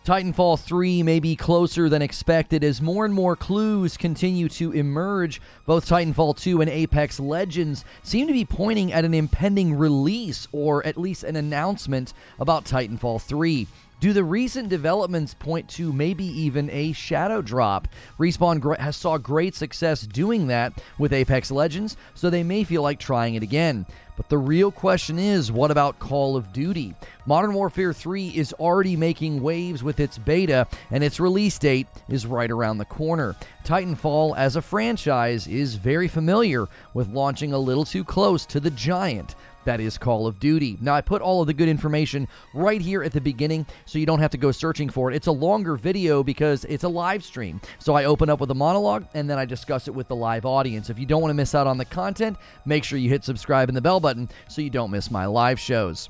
Titanfall 3 may be closer than expected as more and more clues continue to emerge. Both Titanfall 2 and Apex Legends seem to be pointing at an impending release, or at least an announcement about Titanfall 3. Do the recent developments point to maybe even a shadow drop? Respawn has saw great success doing that with Apex Legends, so they may feel like trying it again. But the real question is, what about Call of Duty? Modern Warfare 3 is already making waves with its beta, and its release date is right around the corner. Titanfall, as a franchise, is very familiar with launching a little too close to the giant that is Call of Duty. Now, I put all of the good information right here at the beginning, so you don't have to go searching for it. It's a longer video because it's a live stream. So I open up with a monologue, and then I discuss it with the live audience. If you don't want to miss out on the content, make sure you hit subscribe and the bell button so you don't miss my live shows.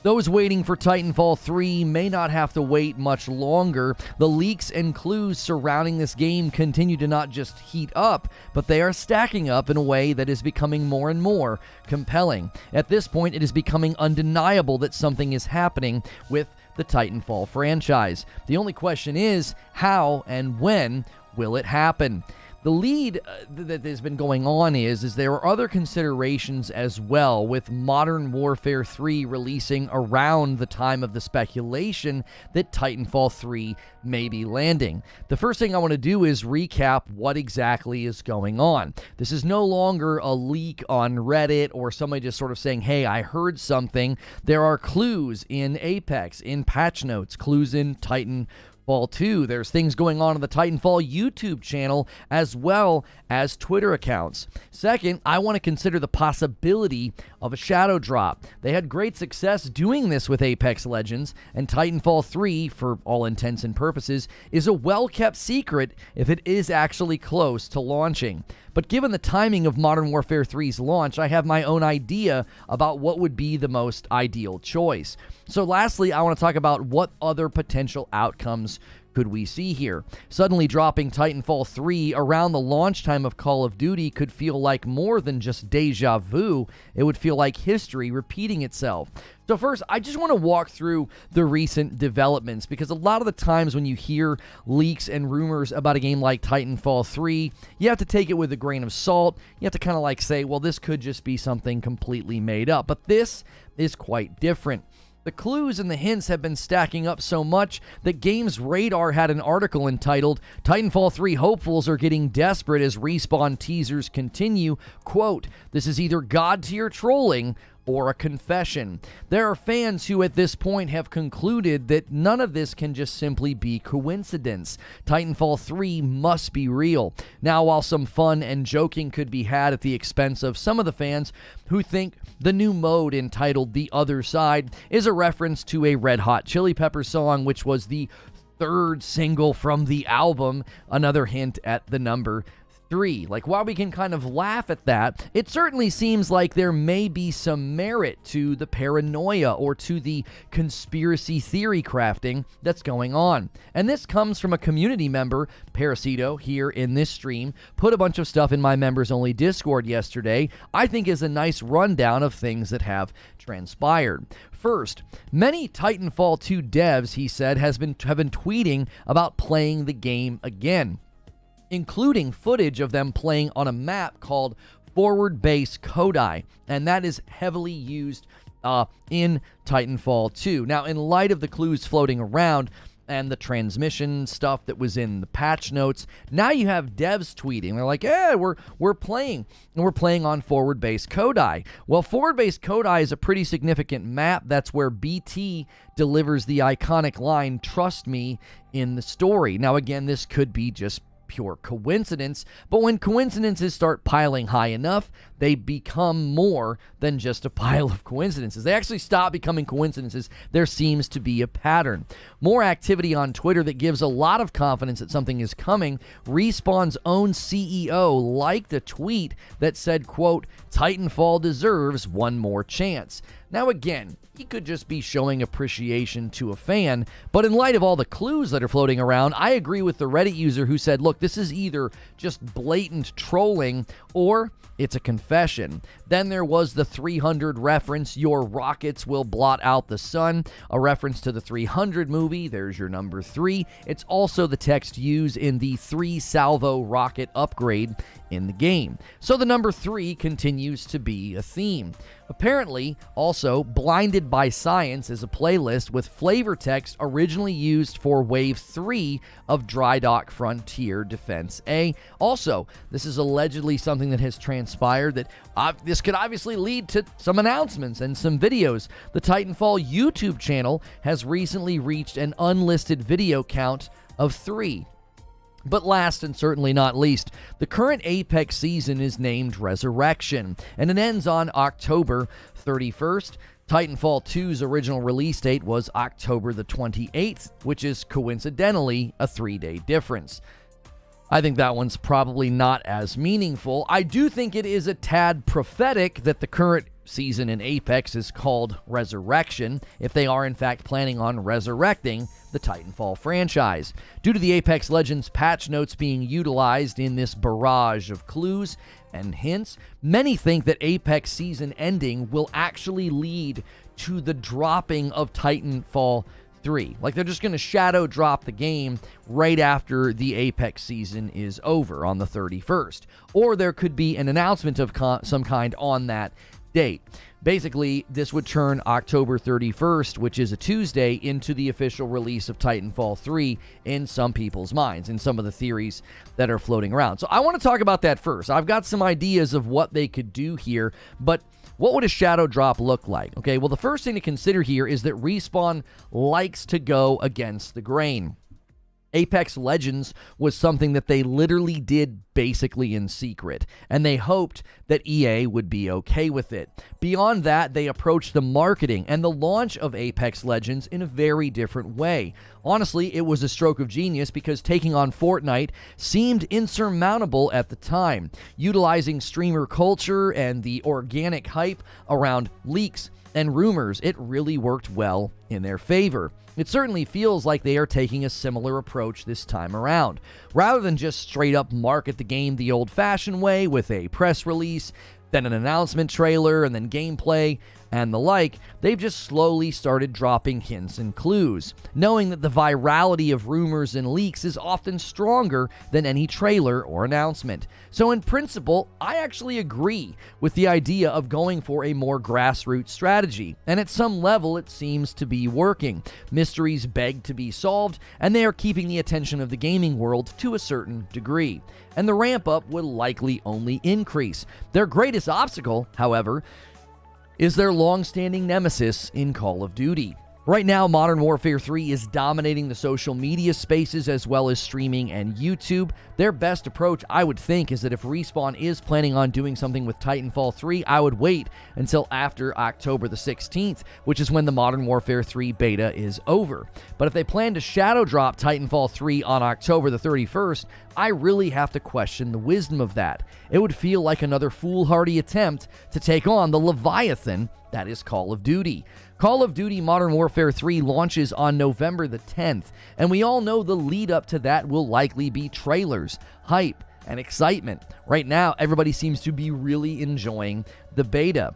Those waiting for Titanfall 3 may not have to wait much longer. The leaks and clues surrounding this game continue to not just heat up, but they are stacking up in a way that is becoming more and more compelling. At this point, it is becoming undeniable that something is happening with the Titanfall franchise. The only question is, how and when will it happen? The lead that has been going on is there are other considerations as well, with Modern Warfare 3 releasing around the time of the speculation that Titanfall 3 may be landing. The first thing I want to do is recap what exactly is going on. This is no longer a leak on Reddit or somebody just sort of saying, hey, I heard something. There are clues in Apex, in patch notes, clues in Titanfall 2. There's things going on the Titanfall YouTube channel as well as Twitter accounts. Second, I want to consider the possibility of a shadow drop. They had great success doing this with Apex Legends, and Titanfall 3, for all intents and purposes, is a well-kept secret if it is actually close to launching. But given the timing of Modern Warfare 3's launch, I have my own idea about what would be the most ideal choice. So lastly, I want to talk about what other potential outcomes could we see here. Suddenly dropping Titanfall 3 around the launch time of Call of Duty could feel like more than just deja vu. It would feel like history repeating itself. So first, I just want to walk through the recent developments, because a lot of the times when you hear leaks and rumors about a game like Titanfall 3, you have to take it with a grain of salt. You have to kind of like say, well, this could just be something completely made up. But this is quite different. The clues and the hints have been stacking up so much that Games Radar had an article entitled, Titanfall 3 hopefuls are getting desperate as Respawn teasers continue. Quote, this is either God tier trolling or a confession. There are fans who at this point have concluded that none of this can just simply be coincidence. Titanfall 3 must be real. Now, while some fun and joking could be had at the expense of some of the fans who think the new mode entitled The Other Side is a reference to a Red Hot Chili Peppers song, which was the third single from the album, another hint at the number 3. Like, while we can kind of laugh at that, it certainly seems like there may be some merit to the paranoia or to the conspiracy theory crafting that's going on. And this comes from a community member, Parasito, here in this stream, put a bunch of stuff in my members-only Discord yesterday, I think is a nice rundown of things that have transpired. First, many Titanfall 2 devs, he said, have been tweeting about playing the game again, including footage of them playing on a map called Forward Base Kodai, and that is heavily used in Titanfall 2. Now, in light of the clues floating around and the transmission stuff that was in the patch notes, now you have devs tweeting. They're like, yeah, we're playing, and we're playing on Forward Base Kodai. Well, Forward Base Kodai is a pretty significant map. That's where BT delivers the iconic line, "Trust me," in the story. Now, again, this could be just pure coincidence, but when coincidences start piling high enough, they become more than just a pile of coincidences. They actually stop becoming coincidences. There seems to be a pattern. More activity on Twitter that gives a lot of confidence that something is coming. Respawn's own CEO liked a tweet that said, quote, Titanfall deserves one more chance. Now again, he could just be showing appreciation to a fan, but in light of all the clues that are floating around, I agree with the Reddit user who said, look, this is either just blatant trolling or it's a confession. Then there was the 300 reference, your rockets will blot out the sun, a reference to the 300 movie. There's your number 3. It's also the text used in the 3-salvo rocket upgrade in the game. So the number 3 continues to be a theme. Apparently, also, Blinded by Science is a playlist with flavor text originally used for Wave 3 of Dry Dock Frontier Defense A. Also, this is allegedly something that has transpired that this could obviously lead to some announcements and some videos. The Titanfall YouTube channel has recently reached an unlisted video count of 3. But last and certainly not least, the current Apex season is named Resurrection, and it ends on October 31st. Titanfall 2's original release date was October the 28th, which is coincidentally a 3-day difference. I think that one's probably not as meaningful. I do think it is a tad prophetic that the current season in Apex is called Resurrection, if they are in fact planning on resurrecting the Titanfall franchise. Due to the Apex Legends patch notes being utilized in this barrage of clues and hints, many think that Apex season ending will actually lead to the dropping of Titanfall 3. Like, they're just going to shadow drop the game right after the Apex season is over on the 31st. Or there could be an announcement of some kind on that date. Basically, this would turn October 31st, which is a Tuesday, into the official release of Titanfall 3 in some people's minds, in some of the theories that are floating around. So I want to talk about that first. I've got some ideas of what they could do here, but what would a shadow drop look like? Okay, well, the first thing to consider here is that Respawn likes to go against the grain. Apex Legends was something that they literally did basically in secret, and they hoped that EA would be okay with it. Beyond that, they approached the marketing and the launch of Apex Legends in a very different way. Honestly, it was a stroke of genius because taking on Fortnite seemed insurmountable at the time. Utilizing streamer culture and the organic hype around leaks and rumors, it really worked well in their favor. It certainly feels like they are taking a similar approach this time around. Rather than just straight up market the game the old-fashioned way with a press release, then an announcement trailer, and then gameplay, and the like, they've just slowly started dropping hints and clues, knowing that the virality of rumors and leaks is often stronger than any trailer or announcement. So in principle, I actually agree with the idea of going for a more grassroots strategy, and at some level it seems to be working. Mysteries beg to be solved, and they are keeping the attention of the gaming world to a certain degree. And the ramp up will likely only increase. Their greatest obstacle, however, is their long-standing nemesis in Call of Duty. Right now, Modern Warfare 3 is dominating the social media spaces as well as streaming and YouTube. Their best approach, I would think, is that if Respawn is planning on doing something with Titanfall 3, I would wait until after October the 16th, which is when the Modern Warfare 3 beta is over. But if they plan to shadow drop Titanfall 3 on October the 31st, I really have to question the wisdom of that. It would feel like another foolhardy attempt to take on the Leviathan that is Call of Duty. Call of Duty Modern Warfare 3 launches on November the 10th, and we all know the lead up to that will likely be trailers, hype, and excitement. Right now, everybody seems to be really enjoying the beta.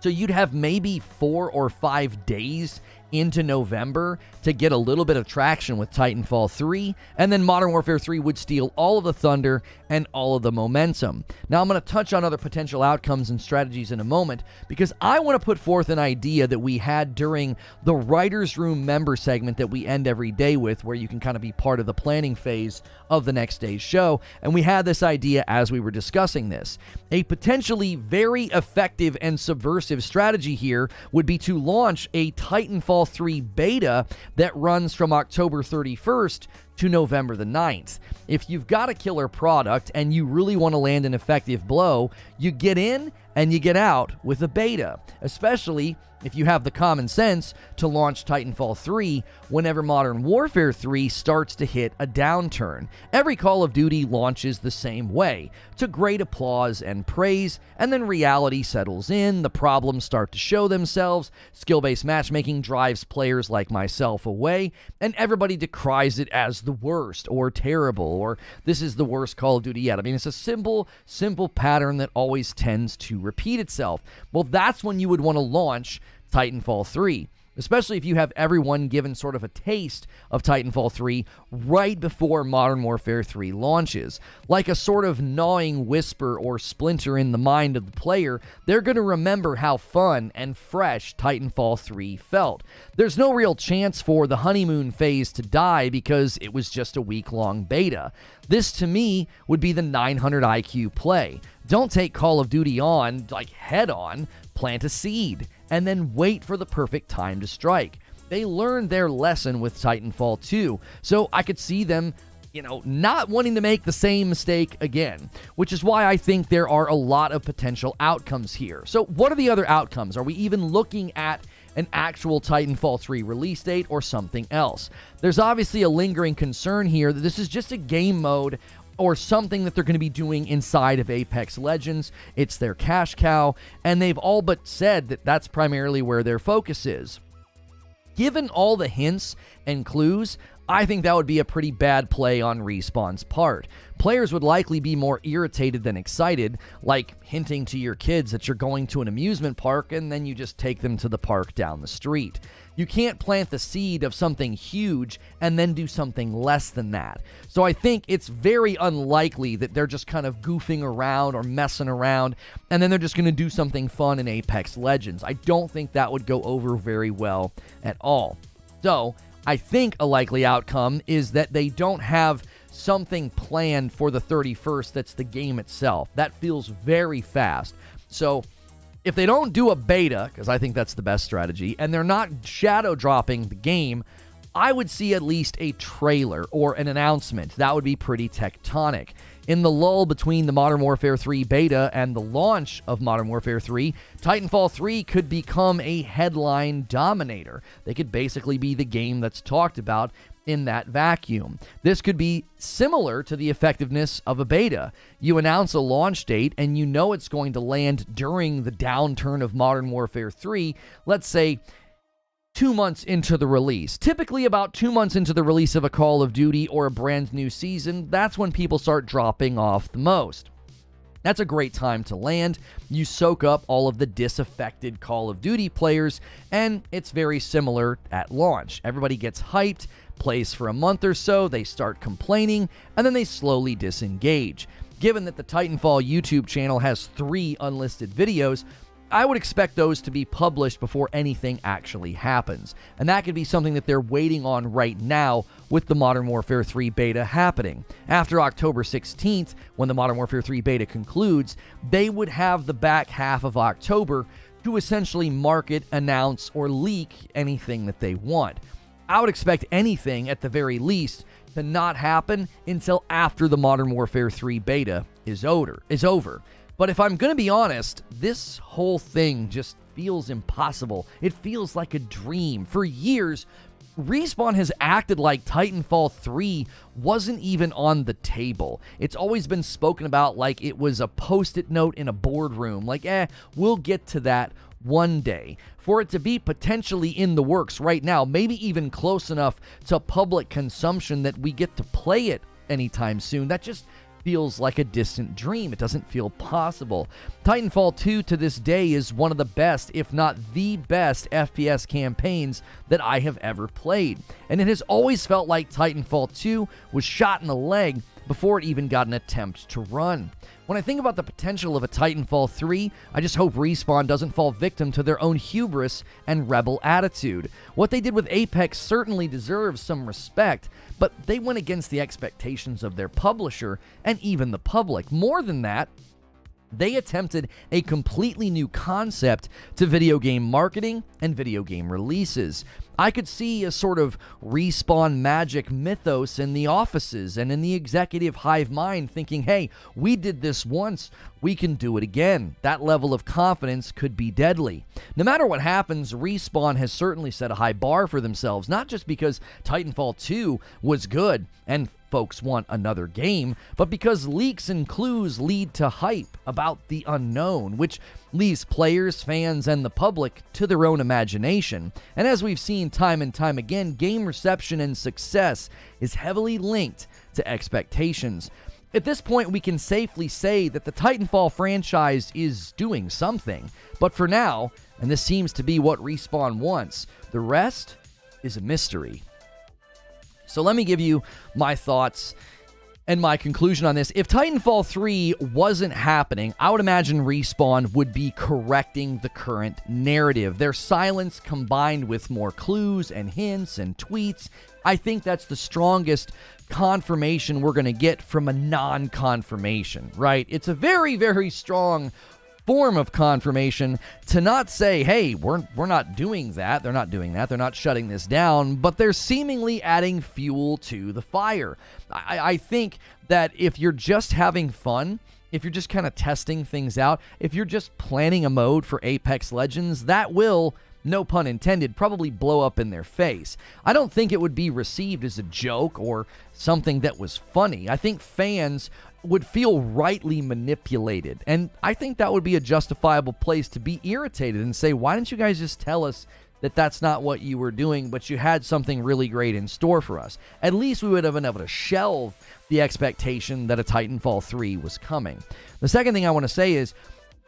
So you'd have maybe 4 or 5 days into November to get a little bit of traction with Titanfall 3, and then Modern Warfare 3 would steal all of the thunder and all of the momentum. Now, I'm going to touch on other potential outcomes and strategies in a moment, because I want to put forth an idea that we had during the Writers' Room member segment that we end every day with, where you can kind of be part of the planning phase of the next day's show, and we had this idea as we were discussing this. A potentially very effective and subversive strategy here would be to launch a Titanfall 3 beta that runs from October 31st to November the 9th. If you've got a killer product and you really want to land an effective blow, you get in and you get out with a beta, especially if you have the common sense to launch Titanfall 3 whenever Modern Warfare 3 starts to hit a downturn. Every Call of Duty launches the same way, to great applause and praise, and then reality settles in, the problems start to show themselves, skill-based matchmaking drives players like myself away, and everybody decries it as the worst, or terrible, or this is the worst Call of Duty yet. I mean, it's a simple pattern that always tends to repeat itself. Well, that's when you would want to launch Titanfall 3, especially if you have everyone given sort of a taste of Titanfall 3 right before Modern Warfare 3 launches. Like a sort of gnawing whisper or splinter in the mind of the player, they're going to remember how fun and fresh Titanfall 3 felt. There's no real chance for the honeymoon phase to die because it was just a week-long beta. This, to me, would be the 900 IQ play. Don't take Call of Duty on, like head on, plant a seed, and then wait for the perfect time to strike. They learned their lesson with Titanfall 2, so I could see them, not wanting to make the same mistake again, which is why I think there are a lot of potential outcomes here. So what are the other outcomes? Are we even looking at an actual Titanfall 3 release date or something else? There's obviously a lingering concern here that this is just a game mode or something that they're going to be doing inside of Apex Legends. It's their cash cow, and they've all but said that that's primarily where their focus is. Given all the hints and clues, I think that would be a pretty bad play on Respawn's part. Players would likely be more irritated than excited, like hinting to your kids that you're going to an amusement park and then you just take them to the park down the street. You can't plant the seed of something huge and then do something less than that. So I think it's very unlikely that they're just kind of goofing around or messing around and then they're just going to do something fun in Apex Legends. I don't think that would go over very well at all. So I think a likely outcome is that they don't have something planned for the 31st that's the game itself. That feels very fast. So if they don't do a beta, because I think that's the best strategy, and they're not shadow dropping the game, I would see at least a trailer or an announcement. That would be pretty tectonic. In the lull between the Modern Warfare 3 beta and the launch of Modern Warfare 3, Titanfall 3 could become a headline dominator. They could basically be the game that's talked about in that vacuum. This could be similar to the effectiveness of a beta. You announce a launch date and you know it's going to land during the downturn of Modern Warfare 3, let's say 2 months into the release. Typically about 2 months into the release of a Call of Duty or a brand new season, that's when people start dropping off the most. That's a great time to land. You soak up all of the disaffected Call of Duty players, and it's very similar at launch. Everybody gets hyped, plays for a month or so, they start complaining, and then they slowly disengage. Given that the Titanfall YouTube channel has 3 unlisted videos, I would expect those to be published before anything actually happens. And that could be something that they're waiting on right now with the Modern Warfare 3 beta happening. After October 16th, when the Modern Warfare 3 beta concludes, they would have the back half of October to essentially market, announce, or leak anything that they want. I would expect anything, at the very least, to not happen until after the Modern Warfare 3 beta is over. But if I'm going to be honest, this whole thing just feels impossible. It feels like a dream. For years, Respawn has acted like Titanfall 3 wasn't even on the table. It's always been spoken about like it was a post-it note in a boardroom. Like, we'll get to that one day. For it to be potentially in the works right now, maybe even close enough to public consumption that we get to play it anytime soon, that just feels like a distant dream. It doesn't feel possible. Titanfall 2 to this day is one of the best, if not the best, FPS campaigns that I have ever played. And it has always felt like Titanfall 2 was shot in the leg before it even got an attempt to run. When I think about the potential of a Titanfall 3, I just hope Respawn doesn't fall victim to their own hubris and rebel attitude. What they did with Apex certainly deserves some respect, but they went against the expectations of their publisher and even the public. More than that, They attempted a completely new concept to video game marketing and video game releases. I could see a sort of Respawn magic mythos in the offices and in the executive hive mind thinking, hey, we did this once, we can do it again. That level of confidence could be deadly. No matter what happens, Respawn has certainly set a high bar for themselves, not just because Titanfall 2 was good and folks want another game, but because leaks and clues lead to hype about the unknown, which leaves players, fans, and the public to their own imagination. And as we've seen time and time again, game reception and success is heavily linked to expectations. At this point, we can safely say that the Titanfall franchise is doing something. But for now, and this seems to be what Respawn wants, the rest is a mystery. So let me give you my thoughts and my conclusion on this. If Titanfall 3 wasn't happening, I would imagine Respawn would be correcting the current narrative. Their silence combined with more clues and hints and tweets, I think that's the strongest confirmation we're going to get from a non-confirmation, right? It's a very, very strong form of confirmation to not say, hey, we're not doing that. They're not doing that. They're not shutting this down, but they're seemingly adding fuel to the fire. I think that if you're just having fun, if you're just kind of testing things out, if you're just planning a mode for Apex Legends, that will, no pun intended, probably blow up in their face. I don't think it would be received as a joke or something that was funny. I think fans would feel rightly manipulated, and I think that would be a justifiable place to be irritated and say, why didn't you guys just tell us that that's not what you were doing, but you had something really great in store for us? At least we would have been able to shelve the expectation that a Titanfall 3 was coming. The second thing I want to say is,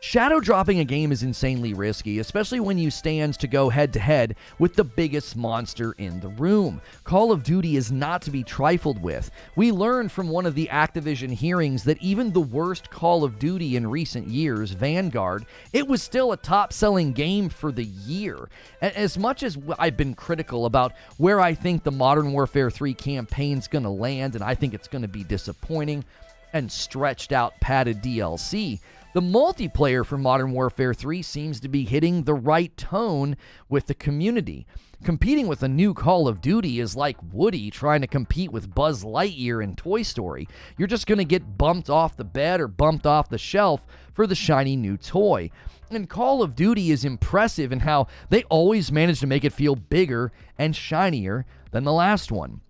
shadow dropping a game is insanely risky, especially when you stand to go head-to-head with the biggest monster in the room. Call of Duty is not to be trifled with. We learned from one of the Activision hearings that even the worst Call of Duty in recent years, Vanguard, it was still a top-selling game for the year. As much as I've been critical about where I think the Modern Warfare 3 campaign's going to land, and I think it's going to be disappointing and stretched out padded DLC, the multiplayer for Modern Warfare 3 seems to be hitting the right tone with the community. Competing with a new Call of Duty is like Woody trying to compete with Buzz Lightyear in Toy Story. You're just going to get bumped off the bed or bumped off the shelf for the shiny new toy. And Call of Duty is impressive in how they always manage to make it feel bigger and shinier than the last one,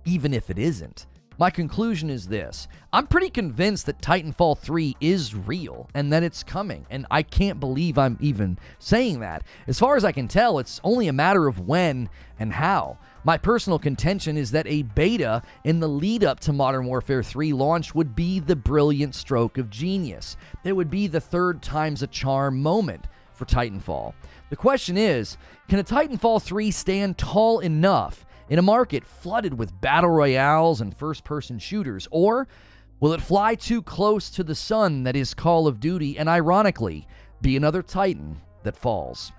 even if it isn't. My conclusion is this. I'm pretty convinced that Titanfall 3 is real and that it's coming, and I can't believe I'm even saying that. As far as I can tell, it's only a matter of when and how. My personal contention is that a beta in the lead up to Modern Warfare 3 launch would be the brilliant stroke of genius. It would be the third time's a charm moment for Titanfall. The question is, can a Titanfall 3 stand tall enough in a market flooded with battle royales and first-person shooters, or will it fly too close to the sun that is Call of Duty and ironically be another Titan that falls?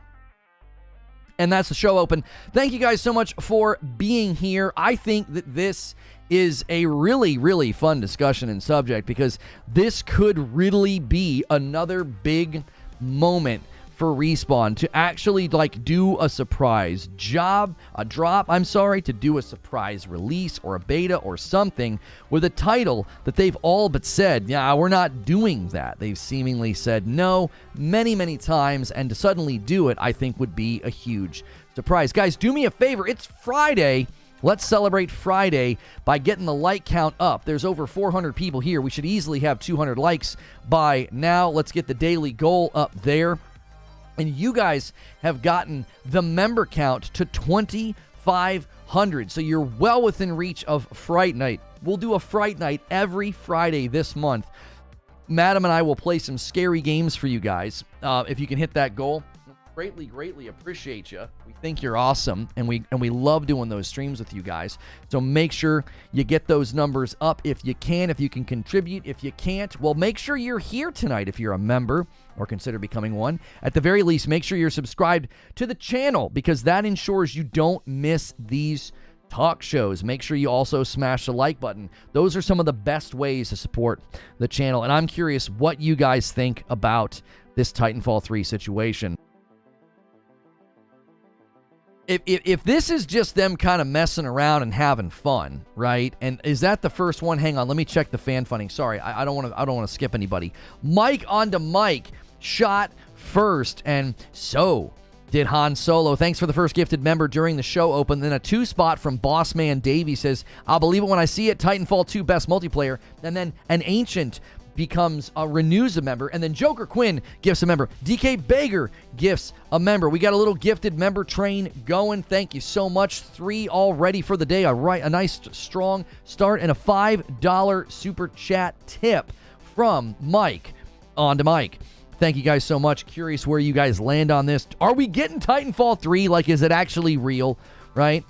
And that's the show open. Thank you guys so much for being here. I think that this is a really, really fun discussion and subject because this could really be another big moment for Respawn to actually do a surprise drop, to do a surprise release or a beta or something with a title that they've all but said, yeah, we're not doing that. They've seemingly said no many, many times, and to suddenly do it, I think would be a huge surprise. Guys, do me a favor. It's Friday. Let's celebrate Friday by getting the like count up. There's over 400 people here. We should easily have 200 likes by now. Let's get the daily goal up there. And you guys have gotten the member count to 2,500. So you're well within reach of Fright Night. We'll do a Fright Night every Friday this month. Madam and I will play some scary games for you guys. If you can hit that goal, greatly, greatly appreciate you. We think you're awesome, and we love doing those streams with you guys. So make sure you get those numbers up if you can. If you can contribute, if you can't, well, make sure you're here tonight if you're a member or consider becoming one. At the very least, make sure you're subscribed to the channel because that ensures you don't miss these talk shows. Make sure you also smash the like button. Those are some of the best ways to support the channel. And I'm curious what you guys think about this Titanfall 3 situation. If this is just them kind of messing around and having fun, right? And is that the first one? Hang on, let me check the fan funding. Sorry, I don't want to skip anybody. Mike onto Mike shot first, and so did Han Solo. Thanks for the first gifted member during the show open. Then a 2-spot from Bossman Davey says, I'll believe it when I see it. Titanfall 2 best multiplayer. And then an Ancient renews a member, and then Joker Quinn gifts a member. DK Bager gifts a member. We got a little gifted member train going. Thank you so much. 3 already for the day. A nice strong start, and a $5 super chat tip from Mike on to Mike. Thank you guys so much. Curious where you guys land on this. Are we getting Titanfall 3? Like, is it actually real, right?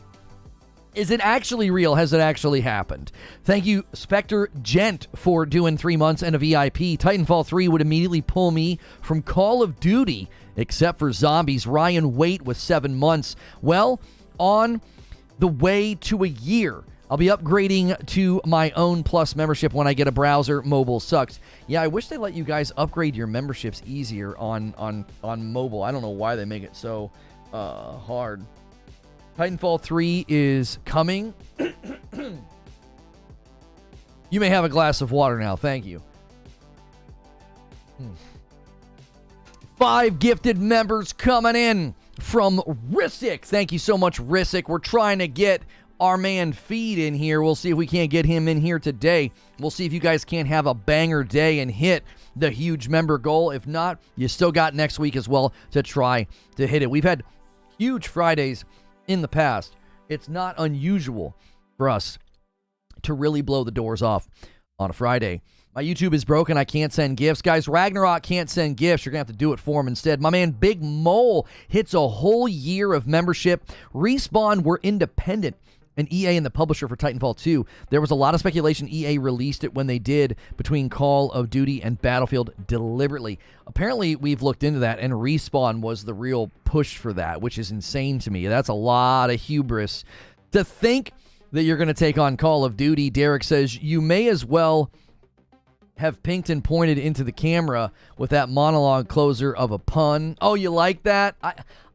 Is it actually real? Has it actually happened? Thank you, Spectre Gent, for doing 3 months and a VIP. Titanfall 3 would immediately pull me from Call of Duty, except for zombies. Ryan Waite with 7 months. Well, on the way to a year. I'll be upgrading to my own Plus membership when I get a browser. Mobile sucks. Yeah, I wish they let you guys upgrade your memberships easier on mobile. I don't know why they make it so hard. Titanfall 3 is coming. You may have a glass of water now. Thank you. 5 gifted members coming in from Rissick. Thank you so much, Rissick. We're trying to get our man Feed in here. We'll see if we can't get him in here today. We'll see if you guys can't have a banger day and hit the huge member goal. If not, you still got next week as well to try to hit it. We've had huge Fridays in the past. It's not unusual for us to really blow the doors off on a Friday. My YouTube is broken. I can't send gifts. Guys, Ragnarok can't send gifts. You're going to have to do it for him instead. My man Big Mole hits a whole year of membership. Respawn were independent, and EA and the publisher for Titanfall 2. There was a lot of speculation EA released it when they did between Call of Duty and Battlefield deliberately. Apparently, we've looked into that, and Respawn was the real push for that, which is insane to me. That's a lot of hubris. To think that you're going to take on Call of Duty, Derek says, you may as well have pinked and pointed into the camera with that monologue closer of a pun. Oh, you like that?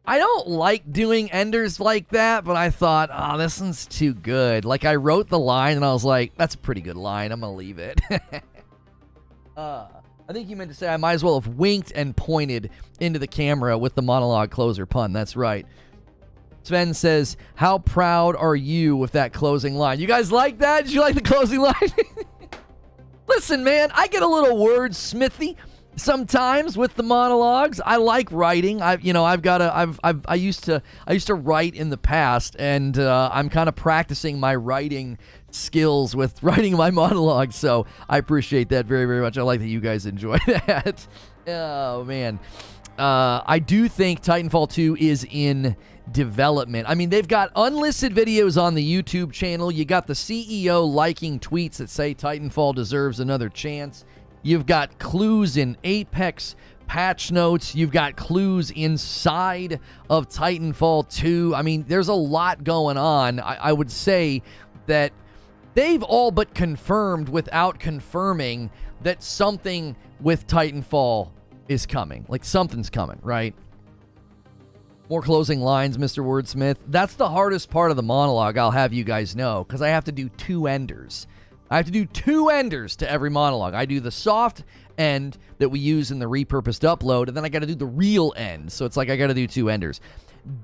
I don't like doing enders like that, but I thought, oh, this one's too good. Like, I wrote the line, and I was like, that's a pretty good line. I'm going to leave it. I think you meant to say I might as well have winked and pointed into the camera with the monologue closer pun. That's right. Sven says, how proud are you with that closing line? You guys like that? Did you like the closing line? Listen, man, I get a little wordsmithy sometimes with the monologues. I like writing. I used to write in the past, and I'm kind of practicing my writing skills with writing my monologues. So I appreciate that very, very much. I like that you guys enjoy that. Oh man, I do think Titanfall 2 is in development. I mean, they've got unlisted videos on the YouTube channel. You got the CEO liking tweets that say Titanfall deserves another chance. You've got clues in Apex patch notes. You've got clues inside of Titanfall 2. I mean, there's a lot going on. I would say that they've all but confirmed without confirming that something with Titanfall is coming. Like, something's coming, right? More closing lines, Mr. Wordsmith. That's the hardest part of the monologue, I'll have you guys know, because I have to do 2 enders. I have to do 2 enders to every monologue. I do the soft end that we use in the repurposed upload, and then I got to do the real end. So it's like I got to do 2 enders.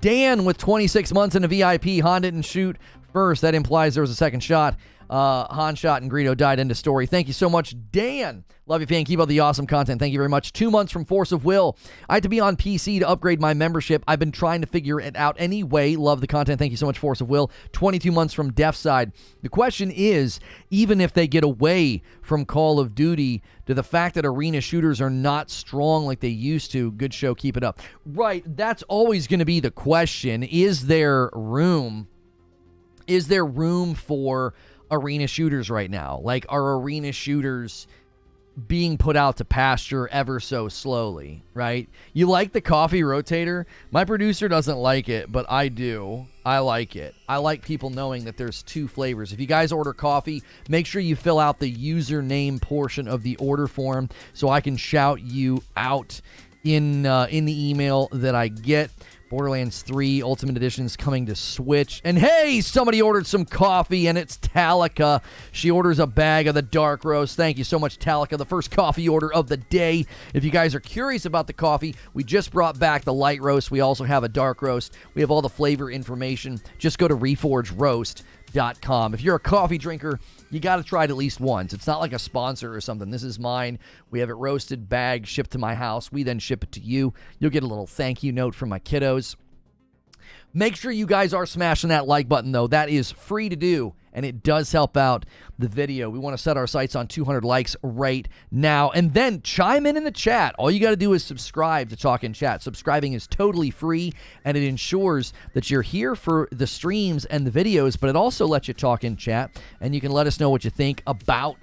Dan with 26 months in a VIP. Han didn't shoot first. That implies there was a second shot. Han shot and Greedo died. End of story. Thank you so much, Dan. Love you, fan. Keep up the awesome content. Thank you very much. 2 months from Force of Will. I had to be on PC to upgrade my membership. I've been trying to figure it out anyway. Love the content. Thank you so much, Force of Will. 22 months from Deaf Side. The question is, even if they get away from Call of Duty, to the fact that arena shooters are not strong like they used to, good show, keep it up. Right, that's always going to be the question. Is there room? Is there room for arena shooters right now? Like, are arena shooters being put out to pasture ever so slowly, right? You like the coffee rotator? My producer doesn't like it, but I do. I like it. I like people knowing that there's 2 flavors. If you guys order coffee, make sure you fill out the username portion of the order form so I can shout you out in the email that I get. Borderlands 3 Ultimate Edition is coming to Switch. And hey, somebody ordered some coffee, and it's Talika. She orders a bag of the dark roast. Thank you so much, Talika. The first coffee order of the day. If you guys are curious about the coffee, we just brought back the light roast. We also have a dark roast. We have all the flavor information. Just go to reforgeroast.com. If you're a coffee drinker, you got to try it at least once. It's not like a sponsor or something. This is mine. We have it roasted, bagged, shipped to my house. We then ship it to you. You'll get a little thank you note from my kiddos. Make sure you guys are smashing that like button, though. That is free to do, and it does help out the video. We want to set our sights on 200 likes right now. And then chime in the chat. All you got to do is subscribe to Talk in Chat. Subscribing is totally free, and it ensures that you're here for the streams and the videos, but it also lets you talk in chat, and you can let us know what you think about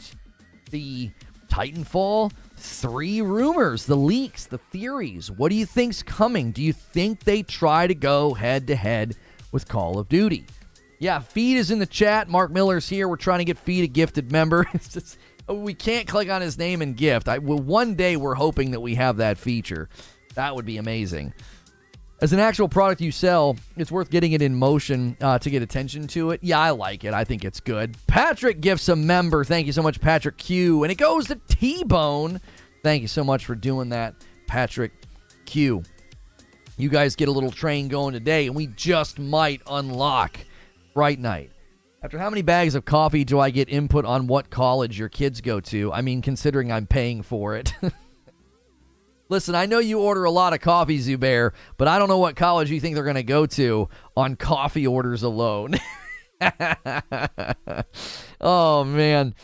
the Titanfall 3 rumors, the leaks, the theories. What do you think's coming? Do you think they try to go head-to-head with Call of Duty? Yeah, Feed is in the chat. Mark Miller's here. We're trying to get Feed a gifted member. It's just, we can't click on his name and gift. One day we're hoping that we have that feature. That would be amazing. As an actual product you sell, it's worth getting it in motion to get attention to it. Yeah, I like it. I think it's good. Patrick gifts a member. Thank you so much, Patrick Q. And it goes to T-Bone. Thank you so much for doing that, Patrick Q. You guys get a little train going today, and we just might unlock Fright Night. After how many bags of coffee do I get input on what college your kids go to? I mean, considering I'm paying for it. Listen, I know you order a lot of coffee, Zubair, but I don't know what college you think they're going to go to on coffee orders alone. Oh, man.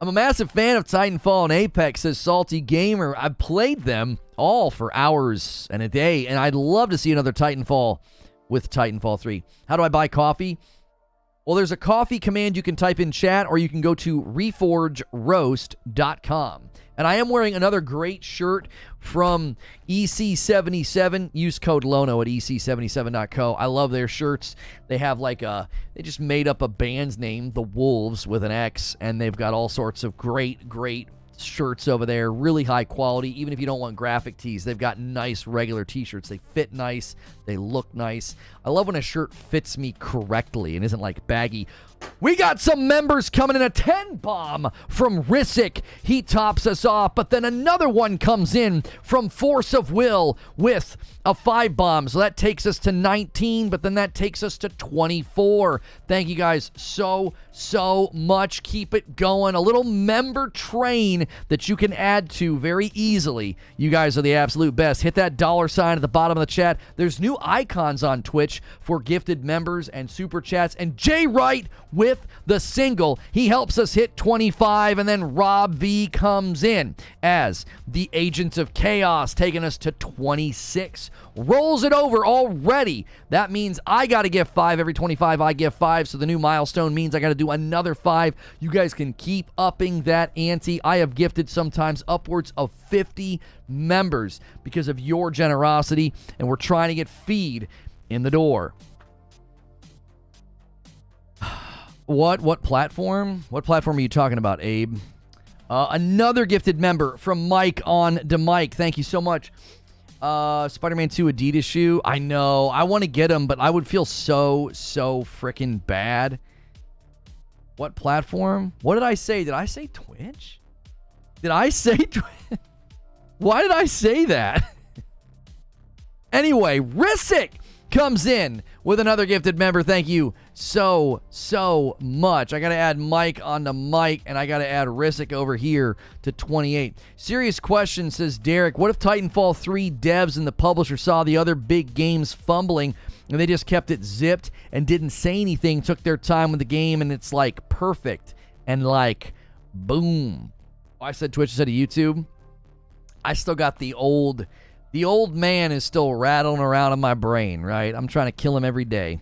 I'm a massive fan of Titanfall and Apex, says Salty Gamer. I've played them all for hours and a day, and I'd love to see another Titanfall with Titanfall 3. How do I buy coffee? Well, there's a coffee command you can type in chat, or you can go to reforgeroast.com. And I am wearing another great shirt from EC77. Use code LONO at EC77.co. I love their shirts. They have they just made up a band's name, The Wolves, with an X, and they've got all sorts of great shirts over there, really high quality. Even if you don't want graphic tees, they've got nice regular t-shirts. They fit nice, they look nice. I love when a shirt fits me correctly and isn't like baggy. We got some members coming in. A 10 bomb from Rissick. He tops us off, but then another one comes in from Force of Will with a 5 bomb. So that takes us to 19, but then that takes us to 24. Thank you guys so much. Keep it going. A little member train that you can add to very easily. You guys are the absolute best. Hit that $ at the bottom of the chat. There's new icons on Twitch for gifted members and super chats. And Jay Wright with the single. He helps us hit 25, and then Rob V comes in as the Agents of Chaos, taking us to 26. Rolls it over already. That means I got to give 5 every 25 I give 5, so the new milestone means I got to do another 5. You guys can keep upping that ante. I have gifted sometimes upwards of 50 members because of your generosity, and we're trying to get Feed in the door. What platform? What platform are you talking about, Abe? Another gifted member from Mike on the mic. Thank you so much. Spider-Man 2 Adidas shoe. I know. I want to get them, but I would feel so freaking bad. What platform? What did I say? Did I say Twitch? Did I say Twitch? Why did I say that? Anyway, Rissick comes in with another gifted member. Thank you so much. I got to add Mike on the mic, and I got to add Rissick over here to 28. Serious question, says Derek. What if Titanfall 3 devs and the publisher saw the other big games fumbling and they just kept it zipped and didn't say anything, took their time with the game, and it's like perfect and like boom. I said Twitch instead of YouTube. I still got the old man is still rattling around in my brain, right? I'm trying to kill him every day.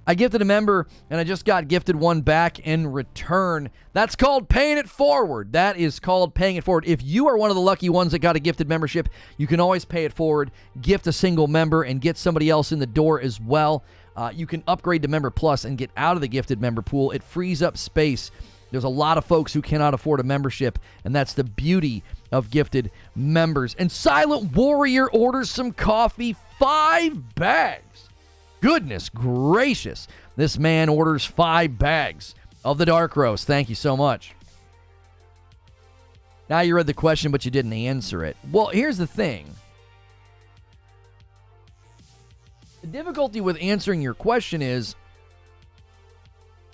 I gifted a member, and I just got gifted one back in return. That's called paying it forward. That is called paying it forward. If you are one of the lucky ones that got a gifted membership, you can always pay it forward, gift a single member, and get somebody else in the door as well. You can upgrade to Member Plus and get out of the gifted member pool. It frees up space. There's a lot of folks who cannot afford a membership, and that's the beauty of gifted members. And Silent Warrior orders some coffee, 5 bags. Goodness gracious. This man orders 5 bags of the dark roast. Thank you so much. Now you read the question, but you didn't answer it. Well, here's the thing. The difficulty with answering your question is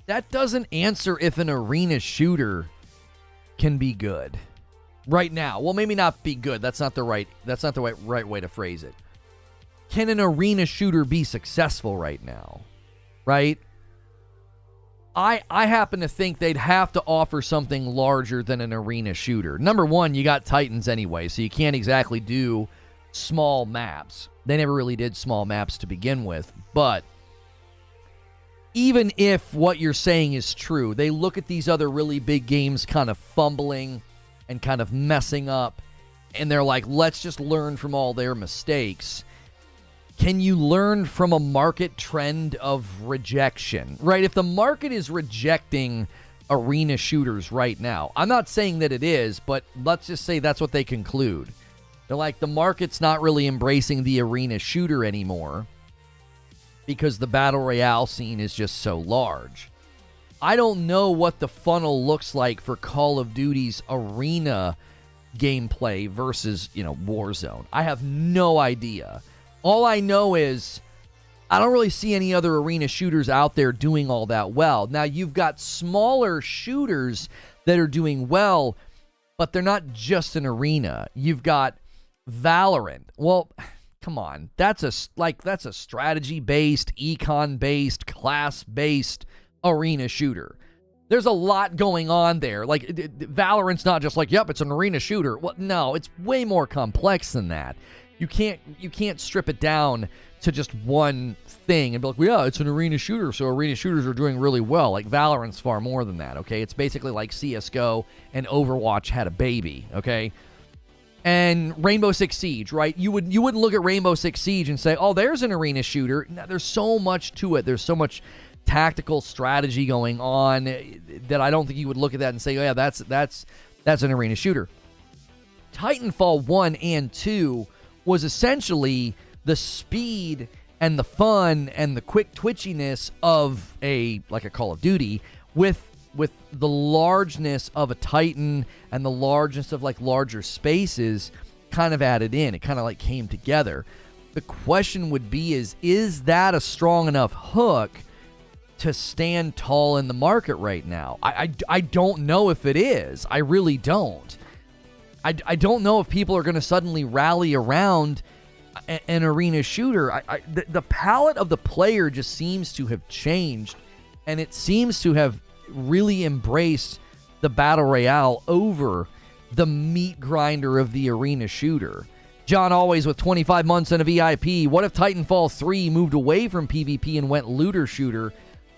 that doesn't answer if an arena shooter can be good right now. Well, maybe not be good. That's not the right way to phrase it. Can an arena shooter be successful right now? Right? I happen to think they'd have to offer something larger than an arena shooter. Number one, you got Titans anyway, so you can't exactly do small maps. They never really did small maps to begin with. But even if what you're saying is true, they look at these other really big games kind of fumbling and kind of messing up, and they're like, let's just learn from all their mistakes. Can you learn from a market trend of rejection? Right? If the market is rejecting arena shooters right now, I'm not saying that it is, but let's just say that's what they conclude. They're like, the market's not really embracing the arena shooter anymore because the Battle Royale scene is just so large. I don't know what the funnel looks like for Call of Duty's arena gameplay versus, Warzone. I have no idea. All I know is I don't really see any other arena shooters out there doing all that well. Now, you've got smaller shooters that are doing well, but they're not just an arena. You've got Valorant. Well, come on. That's a strategy-based, econ-based, class-based arena shooter. There's a lot going on there. Like, Valorant's not just like, yep, it's an arena shooter. Well, no, it's way more complex than that. You can't strip it down to just one thing and be like, well, yeah, it's an arena shooter, so arena shooters are doing really well. Like, Valorant's far more than that, okay? It's basically like CSGO and Overwatch had a baby, okay? And Rainbow Six Siege, right? You wouldn't look at Rainbow Six Siege and say, oh, there's an arena shooter. No, there's so much to it. There's so much tactical strategy going on that I don't think you would look at that and say, oh, yeah, that's an arena shooter. Titanfall 1 and 2 was essentially the speed and the fun and the quick twitchiness of a Call of Duty with the largeness of a Titan and the largeness of larger spaces kind of added in. It kind of came together. The question would be is that a strong enough hook to stand tall in the market right now? I don't know if it is. I really don't. I don't know if people are going to suddenly rally around an arena shooter. The palette of the player just seems to have changed, and it seems to have really embraced the Battle Royale over the meat grinder of the arena shooter. John Always with 25 months and a VIP. What if Titanfall 3 moved away from PvP and went looter shooter?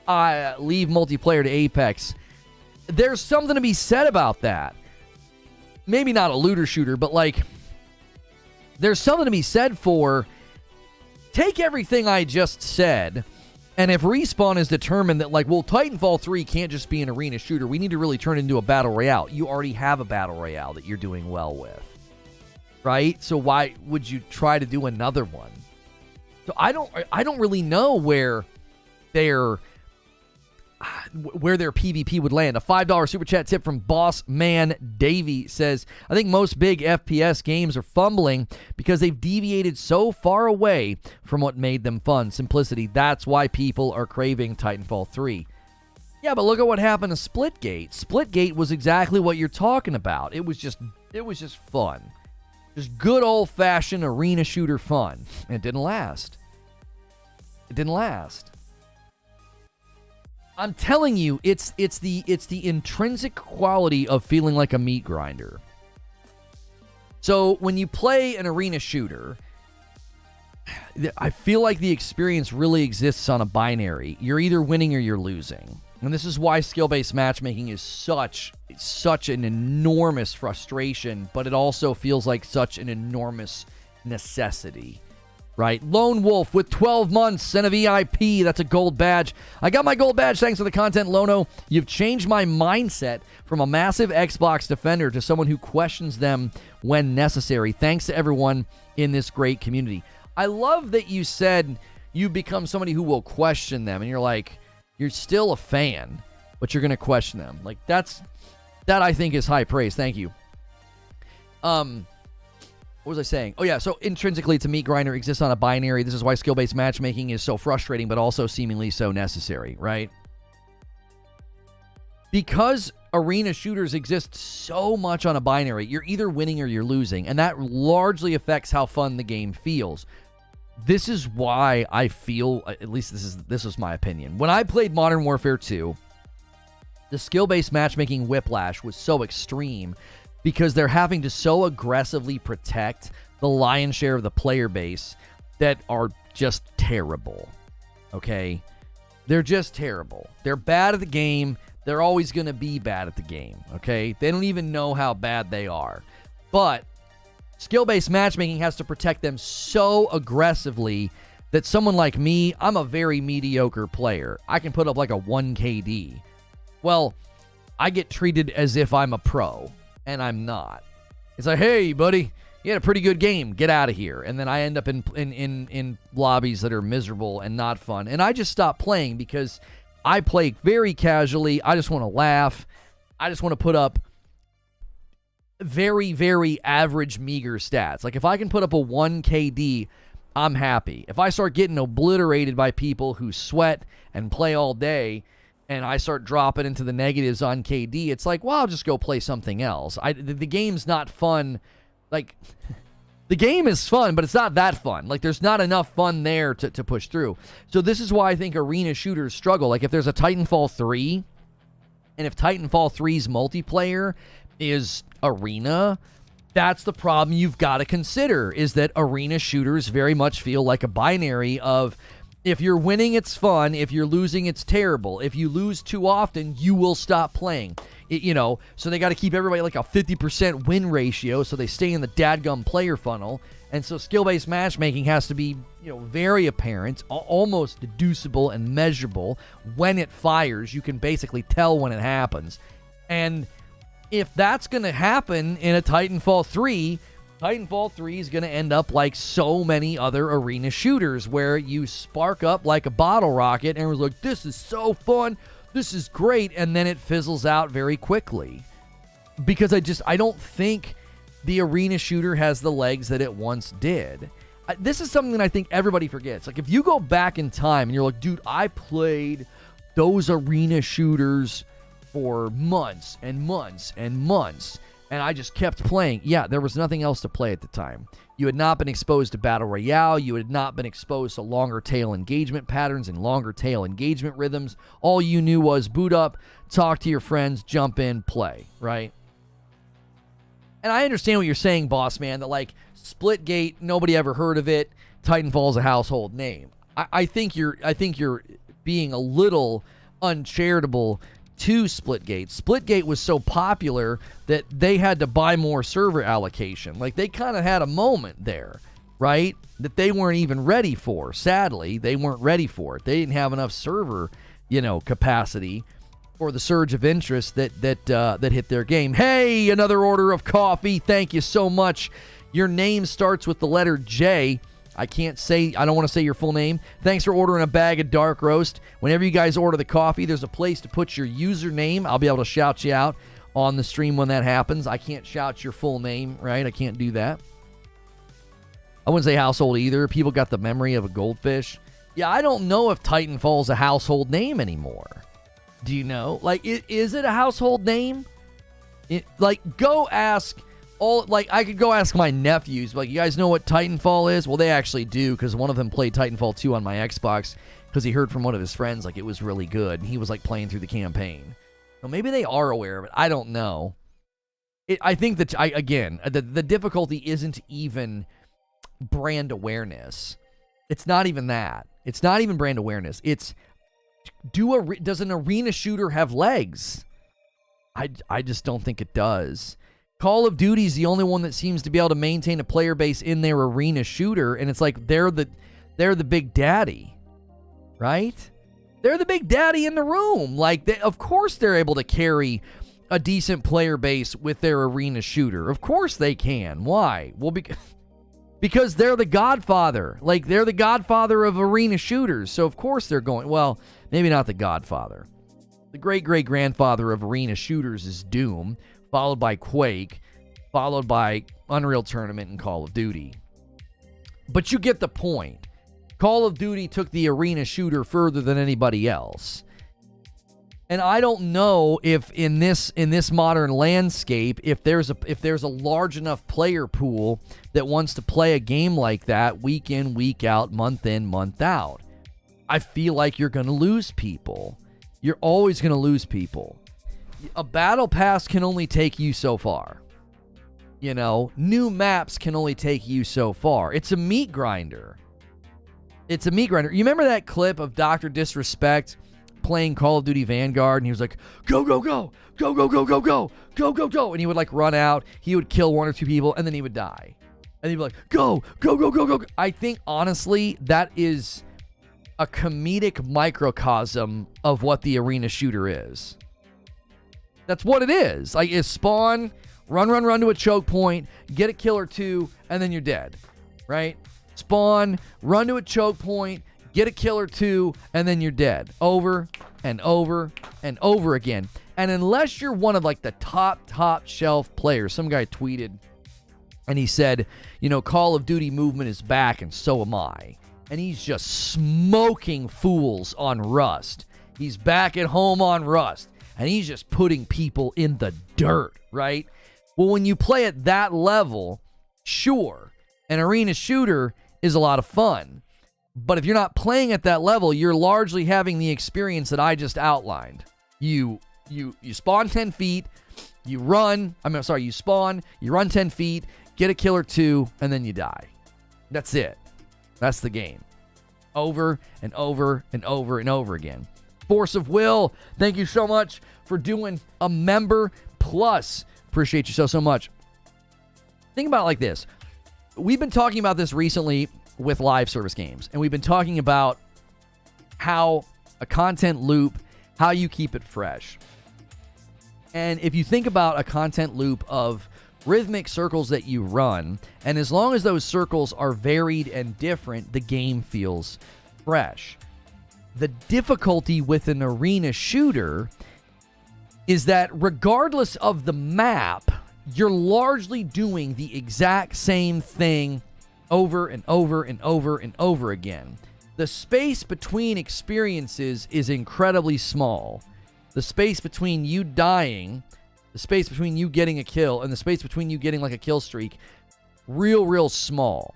Leave multiplayer to Apex. There's something to be said about that. Maybe not a looter shooter, but there's something to be said for take everything I just said, and if Respawn is determined that Titanfall 3 can't just be an arena shooter, we need to really turn it into a Battle Royale. You already have a Battle Royale that you're doing well with, right? So why would you try to do another one? So I don't really know where their PvP would land. A $5 super chat tip from Boss Man Davey says, I think most big FPS games are fumbling because they've deviated so far away from what made them fun. Simplicity. That's why people are craving Titanfall 3. Yeah, but look at what happened to Splitgate. Splitgate was exactly what you're talking about. It was just fun. Just good old-fashioned arena shooter fun. And it didn't last. I'm telling you, it's the intrinsic quality of feeling like a meat grinder. So when you play an arena shooter, I feel like the experience really exists on a binary. You're either winning or you're losing. And this is why skill-based matchmaking is such an enormous frustration, but it also feels like such an enormous necessity, right? Lone Wolf with 12 months and a VIP. That's a gold badge. I got my gold badge thanks to the content, Lono. You've changed my mindset from a massive Xbox defender to someone who questions them when necessary. Thanks to everyone in this great community. I love that you said you become somebody who will question them, and you're like, you're still a fan, but you're going to question them. Like, that I think is high praise. Thank you. What was I saying? Oh, yeah, so intrinsically, it's a meat grinder, exists on a binary. This is why skill-based matchmaking is so frustrating, but also seemingly so necessary, right? Because arena shooters exist so much on a binary, you're either winning or you're losing, and that largely affects how fun the game feels. This is why I feel, at least this is my opinion. When I played Modern Warfare 2, the skill-based matchmaking whiplash was so extreme because they're having to so aggressively protect the lion's share of the player base that are just terrible, okay? They're just terrible. They're bad at the game. They're always going to be bad at the game, okay? They don't even know how bad they are. But skill-based matchmaking has to protect them so aggressively that someone like me, I'm a very mediocre player. I can put up like a 1 KD. Well, I get treated as if I'm a pro, and I'm not. It's like, hey, buddy, you had a pretty good game. Get out of here. And then I end up in lobbies that are miserable and not fun. And I just stop playing because I play very casually. I just want to laugh. I just want to put up very, very average, meager stats. Like, if I can put up a 1 KD, I'm happy. If I start getting obliterated by people who sweat and play all day, and I start dropping into the negatives on KD, it's like, well, I'll just go play something else. The game's not fun. Like, the game is fun, but it's not that fun. Like, there's not enough fun there to push through. So this is why I think arena shooters struggle. Like, if there's a Titanfall 3, and if Titanfall 3's multiplayer is arena, that's the problem you've got to consider, is that arena shooters very much feel like a binary of, if you're winning, it's fun. If you're losing, it's terrible. If you lose too often, you will stop playing. So they got to keep everybody like a 50% win ratio so they stay in the dadgum player funnel. And so skill-based matchmaking has to be, very apparent, almost deducible and measurable. When it fires, you can basically tell when it happens. And if that's going to happen in a Titanfall 3, Titanfall 3 is going to end up like so many other arena shooters where you spark up like a bottle rocket and everyone's like, this is so fun, this is great, and then it fizzles out very quickly. Because I don't think the arena shooter has the legs that it once did. This is something that I think everybody forgets. Like, if you go back in time and you're like, dude, I played those arena shooters for months and months and months, and I just kept playing. Yeah, there was nothing else to play at the time. You had not been exposed to Battle Royale. You had not been exposed to longer tail engagement patterns and longer tail engagement rhythms. All you knew was boot up, talk to your friends, jump in, play, right? And I understand what you're saying, boss man, that like Splitgate, nobody ever heard of it. Titanfall's a household name. I think you're being a little uncharitable to Splitgate. Splitgate was so popular that they had to buy more server allocation. Like, they kind of had a moment there, right? That they weren't even ready for. Sadly, they weren't ready for it. They didn't have enough server, capacity for the surge of interest that hit their game. Hey, another order of coffee. Thank you so much. Your name starts with the letter J. I don't want to say your full name. Thanks for ordering a bag of dark roast. Whenever you guys order the coffee, there's a place to put your username. I'll be able to shout you out on the stream when that happens. I can't shout your full name, right? I can't do that. I wouldn't say household either. People got the memory of a goldfish. Yeah, I don't know if Titanfall's a household name anymore. Do you know? Like, is it a household name? Go ask... I could go ask my nephews, you guys know what Titanfall is? Well, they actually do, because one of them played Titanfall 2 on my Xbox, because he heard from one of his friends, it was really good, and he was, playing through the campaign. So maybe they are aware of it. I don't know. I think that, the difficulty isn't even brand awareness. It's not even that. It's not even brand awareness. It's does an arena shooter have legs? I just don't think it does. Call of Duty is the only one that seems to be able to maintain a player base in their arena shooter, and it's like they're the big daddy, right? They're the big daddy in the room. Like, of course they're able to carry a decent player base with their arena shooter. Of course they can. Why? Well, because they're the godfather. Like, they're the godfather of arena shooters. So, of course they're going, well, maybe not the godfather. The great-great-grandfather of arena shooters is Doom, followed by Quake, followed by Unreal Tournament and Call of Duty. But you get the point. Call of Duty took the arena shooter further than anybody else. And I don't know if in this modern landscape, if there's a large enough player pool that wants to play a game like that week in, week out, month in, month out. I feel like you're going to lose people. You're always going to lose people. A battle pass can only take you so far. You know, new maps can only take you so far. It's a meat grinder. It's a meat grinder. You remember that clip of Dr. Disrespect playing Call of Duty Vanguard, and he was like, go, go, go, go, go, go, go, go, go, go, go, and he would like run out, he would kill one or two people, and then he would die. And he'd be like, go, go, go, go, go. I think, honestly, that is a comedic microcosm of what the arena shooter is. That's what it is. Like, it's spawn, run to a choke point, get a kill or two, and then you're dead, right? Spawn, run to a choke point, get a kill or two, and then you're dead. Over and over and over again. And unless you're one of like the top shelf players, some guy tweeted and he said, you know, Call of Duty movement is back and so am I. And he's just smoking fools on Rust. He's back at home on Rust. And he's just putting people in the dirt, right? Well, when you play at that level, sure, an arena shooter is a lot of fun. But if you're not playing at that level, you're largely having the experience that I just outlined. You spawn 10 feet, you spawn, you run 10 feet, get a kill or two, and then you die. That's it. That's the game. Over and over and over and over again. Force of Will, thank you so much for doing a member plus. Appreciate you so much. Think about it like this. We've been talking about this recently with live service games, and we've been talking about how a content loop, how you keep it fresh. And if you think about a content loop of rhythmic circles that you run, and as long as those circles are varied and different, the game feels fresh. The difficulty with an arena shooter is that regardless of the map, you're largely doing the exact same thing over and over and over and over again. The space between experiences is incredibly small. The space between you dying, the space between you getting a kill, and the space between you getting like a kill streak, real small.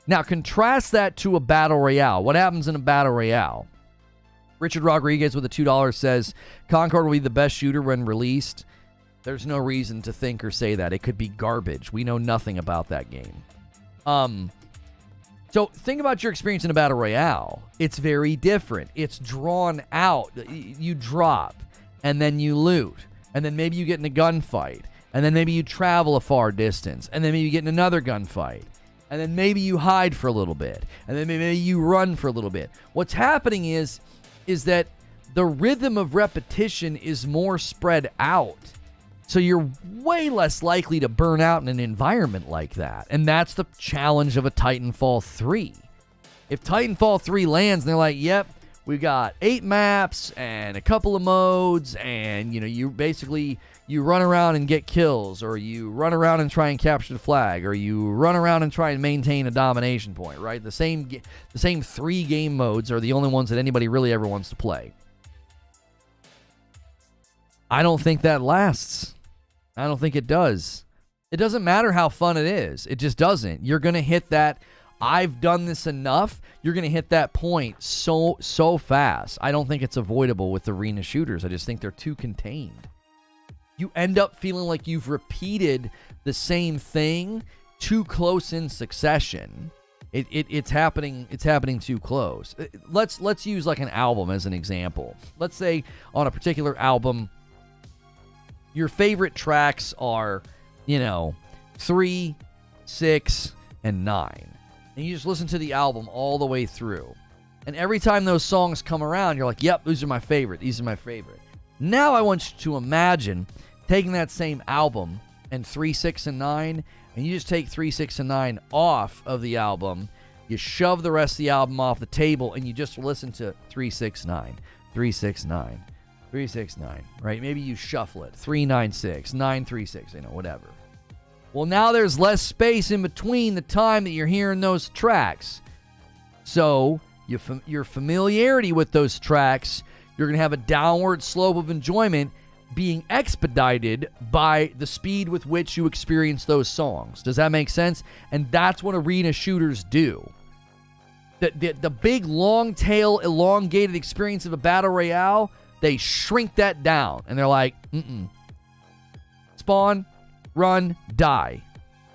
Now contrast that to a battle royale. What happens in a battle royale? Richard Rodriguez with a $2 says, Concord will be the best shooter when released. There's no reason to think or say that. It could be garbage. We know nothing about that game. So think about your experience in a battle royale. It's very different. It's drawn out. You drop, and then you loot, and then maybe you get in a gunfight, and then maybe you travel a far distance, and then maybe you get in another gunfight, and then maybe you hide for a little bit, and then maybe you run for a little bit. What's happening is that the rhythm of repetition is more spread out. So you're way less likely to burn out in an environment like that. And that's the challenge of a Titanfall 3. If Titanfall 3 lands and they're like, yep, we got 8 maps and a couple of modes, and you run around and get kills, or you run around and try and capture the flag, or you run around and try and maintain a domination point, right? The same 3 game modes are the only ones that anybody really ever wants to play. I don't think that lasts. I don't think it does. It doesn't matter how fun it is. It just doesn't. You're going to hit that, I've done this enough, you're going to hit that point so fast. I don't think it's avoidable with arena shooters. I just think they're too contained. You end up feeling like you've repeated the same thing too close in succession. It's happening too close. Let's use like an album as an example. Let's say on a particular album, your favorite tracks are, 3, 6, and 9. And you just listen to the album all the way through. And every time those songs come around, you're like, yep, these are my favorite. These are my favorite. Now I want you to imagine taking that same album and 3, 6, and 9, and you just take 3, 6, and 9 off of the album. You shove the rest of the album off the table, and you just listen to 3, 6, 9, 3, 6, 9, 3, 6, 9, right? Maybe you shuffle it. 3, 9, 6, 9, 3, 6, whatever. Well, now there's less space in between the time that you're hearing those tracks. So your familiarity with those tracks, you're going to have a downward slope of enjoyment being expedited by the speed with which you experience those songs. Does that make sense? And that's what arena shooters do. The big, long tail, elongated experience of a battle royale, they shrink that down. And they're like, spawn, run, die.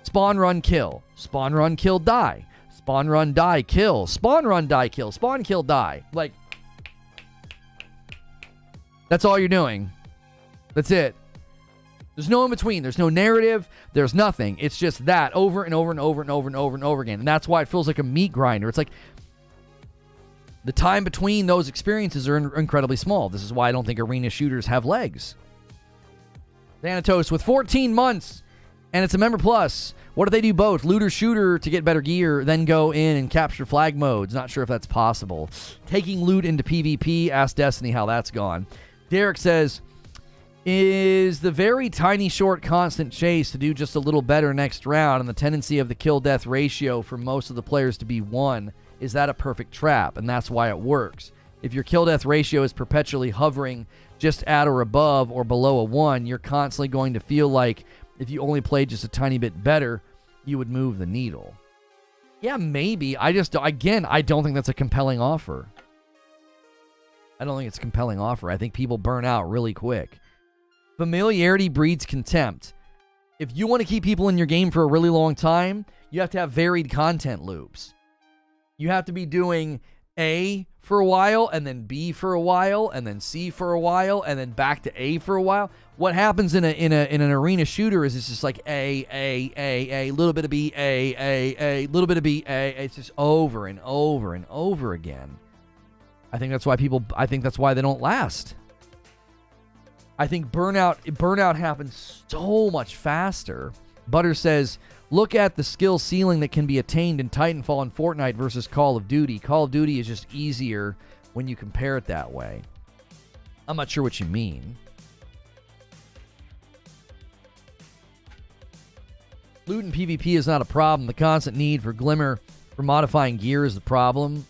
Spawn, run, kill. Spawn, run, kill, die. Spawn, run, die, kill. Spawn, run, die, kill. Spawn, kill, die. Like, that's all you're doing. That's it. There's no in between. There's no narrative. There's nothing. It's just that over and over and over and over and over and over again. And that's why it feels like a meat grinder. It's like the time between those experiences are incredibly small. This is why I don't think arena shooters have legs. Thanatos with 14 months, and it's a member plus. What if they do both? Looter shooter to get better gear, then go in and capture flag modes. Not sure if that's possible. Taking loot into PvP. Ask Destiny how that's gone. Derek says, is the very tiny, short, constant chase to do just a little better next round and the tendency of the kill-death ratio for most of the players to be 1, is that a perfect trap? And that's why it works. If your kill-death ratio is perpetually hovering just at or above or below a 1, you're constantly going to feel like if you only played just a tiny bit better, you would move the needle. Yeah, maybe. I don't think that's a compelling offer. I don't think it's a compelling offer. I think people burn out really quick. Familiarity breeds contempt. If you want to keep people in your game for a really long time, you have to have varied content loops. You have to be doing A for a while, and then B for a while, and then C for a while, and then back to A for a while. What happens in an arena shooter is it's just like A, little bit of B, A, little bit of B, A. It's just over and over and over again. I think that's why they don't last. I think burnout happens so much faster. Butter says, look at the skill ceiling that can be attained in Titanfall and Fortnite versus Call of Duty. Call of Duty is just easier when you compare it that way. I'm not sure what you mean. Loot and PvP is not a problem. The constant need for glimmer for modifying gear is the problem.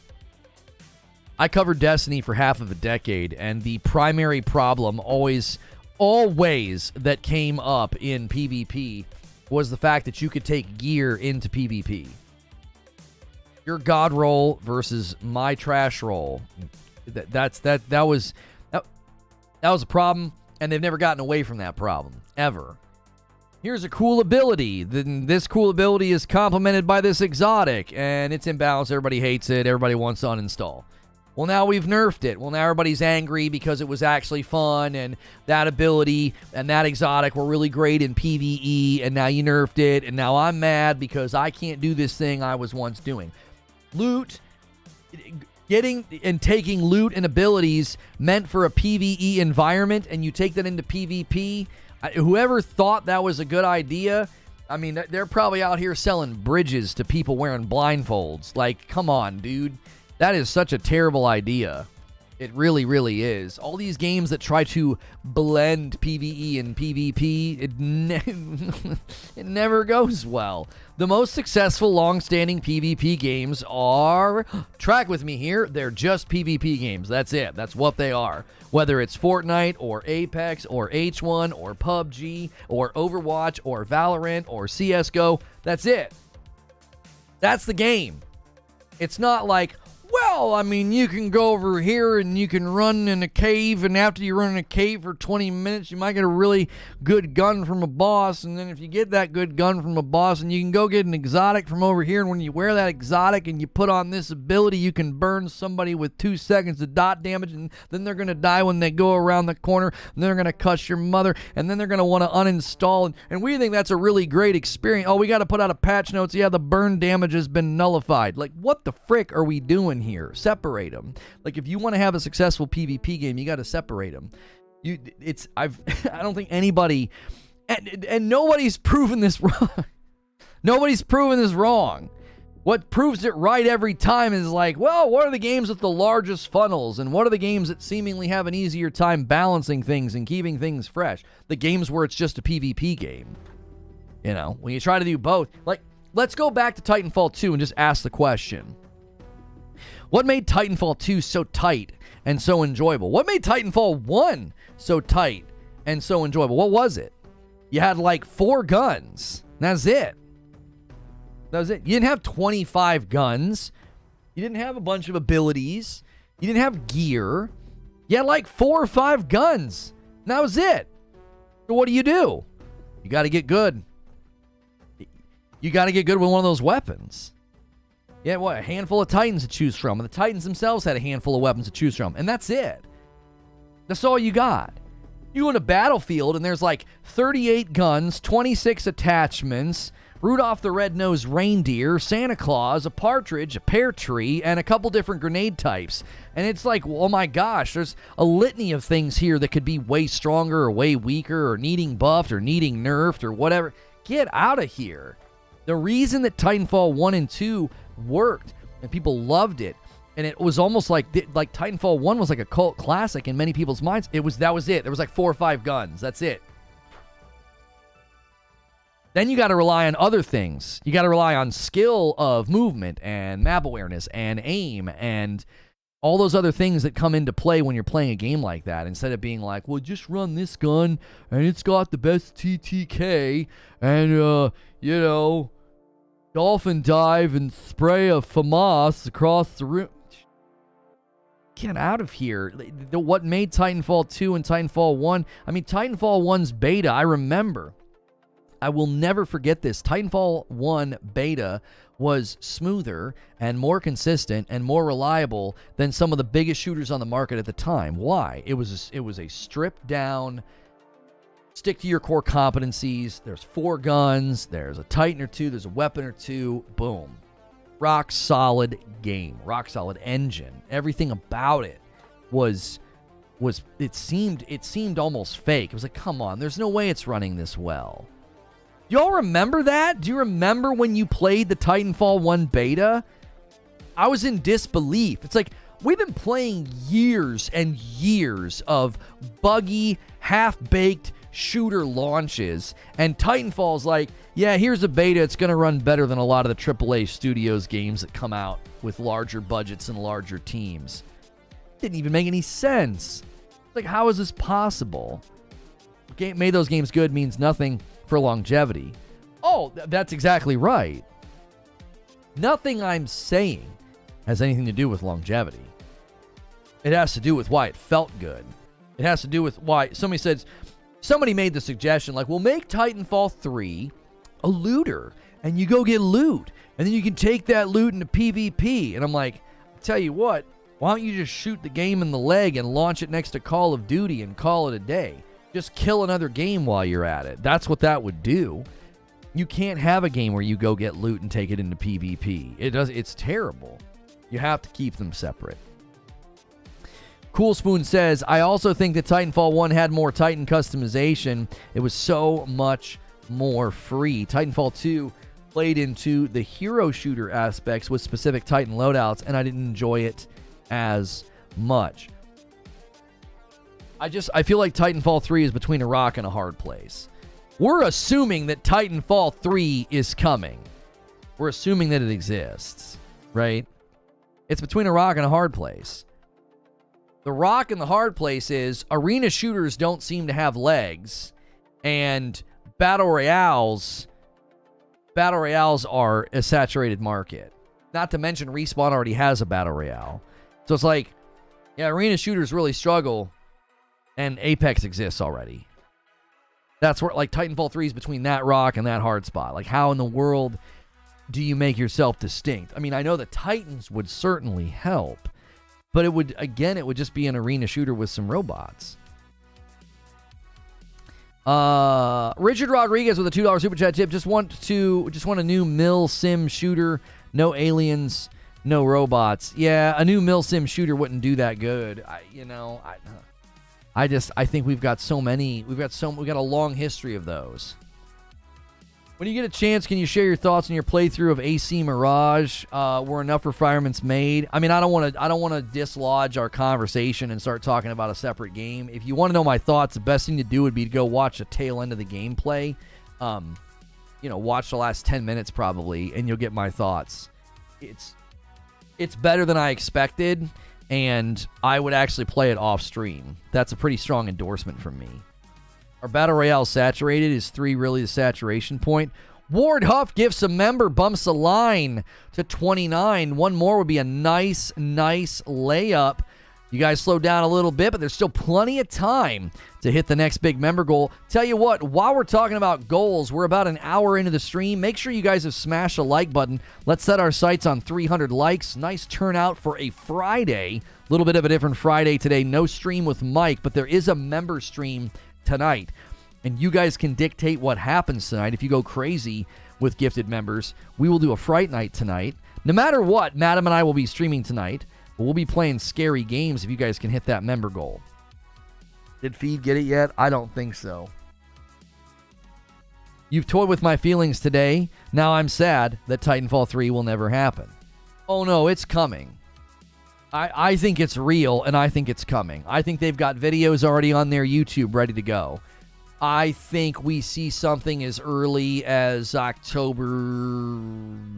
I covered Destiny for half of a decade, and the primary problem always that came up in PvP was the fact that you could take gear into PvP. Your god roll versus my trash roll. That was a problem, and they've never gotten away from that problem ever. Here's a cool ability. Then this cool ability is complemented by this exotic, and it's imbalanced. Everybody hates it. Everybody wants to uninstall. Well, now we've nerfed it. Well, now everybody's angry because it was actually fun, and that ability and that exotic were really great in PvE, and now you nerfed it, and now I'm mad because I can't do this thing I was once doing. Loot, getting and taking loot and abilities meant for a PvE environment, and you take that into PvP, whoever thought that was a good idea, I mean, they're probably out here selling bridges to people wearing blindfolds. Like, come on, dude. That is such a terrible idea. It really, really is. All these games that try to blend PvE and PvP, it never goes well. The most successful, long-standing PvP games are, track with me here, they're just PvP games. That's it. That's what they are. Whether it's Fortnite or Apex or H1 or PUBG or Overwatch or Valorant or CSGO, that's it. That's the game. It's not like, well, I mean, you can go over here and you can run in a cave, and after you run in a cave for 20 minutes, you might get a really good gun from a boss, and then if you get that good gun from a boss, and you can go get an exotic from over here, and when you wear that exotic and you put on this ability, you can burn somebody with 2 seconds of dot damage, and then they're going to die when they go around the corner, and they're going to cuss your mother, and then they're going to want to uninstall, and we think that's a really great experience. Oh, we got to put out a patch notes. Yeah, the burn damage has been nullified. Like, what the frick are we doing here? Separate them. Like, if you want to have a successful PvP game, you got to separate them. I don't think anybody, and nobody's proven this wrong. Nobody's proven this wrong. What proves it right every time is like, well, what are the games with the largest funnels, and what are the games that seemingly have an easier time balancing things and keeping things fresh? The games where it's just a PvP game. You know, when you try to do both. Like, let's go back to Titanfall 2 and just ask the question. What made Titanfall 2 so tight and so enjoyable? What made Titanfall 1 so tight and so enjoyable? What was it? You had like 4 guns. That's it. That was it. You didn't have 25 guns. You didn't have a bunch of abilities. You didn't have gear. You had like 4 or 5 guns. And that was it. So what do? You got to get good. You got to get good with one of those weapons. Yeah, what? A handful of Titans to choose from. And the Titans themselves had a handful of weapons to choose from. And that's it. That's all you got. You go in a battlefield and there's like 38 guns, 26 attachments, Rudolph the Red-Nosed Reindeer, Santa Claus, a partridge, a pear tree, and a couple different grenade types. And it's like, oh my gosh, there's a litany of things here that could be way stronger or way weaker or needing buffed or needing nerfed or whatever. Get out of here. The reason that Titanfall 1 and 2 worked and people loved it, and it was almost like Titanfall 1 was like a cult classic in many people's minds. That was it. There was like 4 or 5 guns. That's it. Then you got to rely on other things. You got to rely on skill of movement and map awareness and aim and all those other things that come into play when you're playing a game like that, instead of being like, well, just run this gun and it's got the best TTK and you know, dolphin dive and spray a FAMAS across the room. Get out of here. What made Titanfall 2 and Titanfall 1? I mean, Titanfall 1's beta, I remember. I will never forget this. Titanfall 1 beta was smoother and more consistent and more reliable than some of the biggest shooters on the market at the time. Why? It was a stripped down, stick to your core competencies. There's 4 guns. There's a Titan or 2. There's a weapon or 2. Boom. Rock solid game. Rock solid engine. Everything about it was it seemed almost fake. It was like, come on, there's no way it's running this well. Y'all remember that? Do you remember when you played the Titanfall 1 beta? I was in disbelief. It's like, we've been playing years and years of buggy, half-baked shooter launches, and Titanfall's like, yeah, here's a beta. It's going to run better than a lot of the AAA studios games that come out with larger budgets and larger teams. Didn't even make any sense. Like, how is this possible? Made those games good means nothing for longevity. Oh, that's exactly right. Nothing I'm saying has anything to do with longevity. It has to do with why it felt good. It has to do with why somebody made the suggestion, like, well, make Titanfall 3 a looter, and you go get loot, and then you can take that loot into PvP. And I'm like, I tell you what, why don't you just shoot the game in the leg and launch it next to Call of Duty and call it a day? Just kill another game while you're at it. That's what that would do. You can't have a game where you go get loot and take it into PvP. It's terrible. You have to keep them separate. Cool Spoon says, I also think that Titanfall 1 had more Titan customization. It was so much more free. Titanfall 2 played into the hero shooter aspects with specific Titan loadouts, and I didn't enjoy it as much. I feel like Titanfall 3 is between a rock and a hard place. We're assuming that Titanfall 3 is coming. We're assuming that it exists, right? It's between a rock and a hard place. The rock and the hard place is arena shooters don't seem to have legs, and battle royales are a saturated market. Not to mention Respawn already has a Battle Royale. So it's like, yeah, arena shooters really struggle, and Apex exists already. That's where, like, Titanfall 3 is between that rock and that hard spot. Like, how in the world do you make yourself distinct? I mean, I know the Titans would certainly help, but it would just be an arena shooter with some robots. Richard Rodriguez with a $2 super chat tip. Just want a new mil sim shooter. No aliens, no robots. Yeah, a new mil sim shooter wouldn't do that good. I think we've got so many. We've got a long history of those. When you get a chance, can you share your thoughts on your playthrough of AC Mirage? Were enough refinements made? I mean, I don't want to dislodge our conversation and start talking about a separate game. If you want to know my thoughts, the best thing to do would be to go watch the tail end of the gameplay. Watch the last 10 minutes probably, and you'll get my thoughts. It's better than I expected, and I would actually play it off stream. That's a pretty strong endorsement from me. Our Battle Royale saturated? Is 3 really the saturation point? Ward Huff gifts a member, bumps the line to 29. One more would be a nice layup. You guys slow down a little bit, but there's still plenty of time to hit the next big member goal. Tell you what, while we're talking about goals, we're about an hour into the stream. Make sure you guys have smashed the like button. Let's set our sights on 300 likes. Nice turnout for a Friday. A little bit of a different Friday today. No stream with Mike, but there is a member stream tonight, and you guys can dictate what happens tonight. If you go crazy with gifted members, we will do a Fright Night tonight. No matter what, Madam and I will be streaming tonight, but we'll be playing scary games if you guys can hit that member goal. Did Feed get it yet? I don't think so. You've toyed with my feelings today. Now I'm sad that Titanfall 3 will never happen. Oh no, it's coming. I think it's real, and I think it's coming. I think they've got videos already on their YouTube ready to go. I think we see something as early as October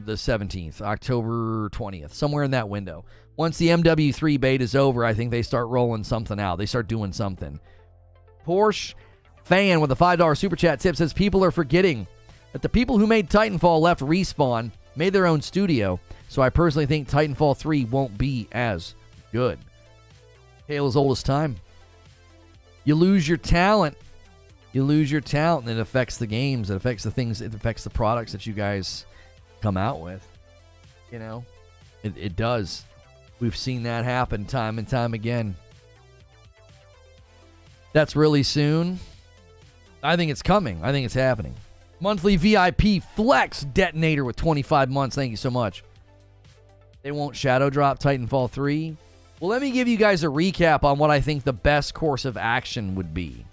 the 17th, October 20th, somewhere in that window. Once the MW3 beta is over, I think they start rolling something out. They start doing something. Porsche fan with a $5 super chat tip says people are forgetting that the people who made Titanfall left Respawn, made their own studio, so I personally think Titanfall 3 won't be as good. Tale as old as time. You lose your talent. You lose your talent, and it affects the games. It affects the things. It affects the products that you guys come out with. You know, it does. We've seen that happen time and time again. That's really soon. I think it's coming. I think it's happening. Monthly VIP Flex Detonator with 25 months. Thank you so much. They won't shadow drop Titanfall 3. Well, let me give you guys a recap on what I think the best course of action would be.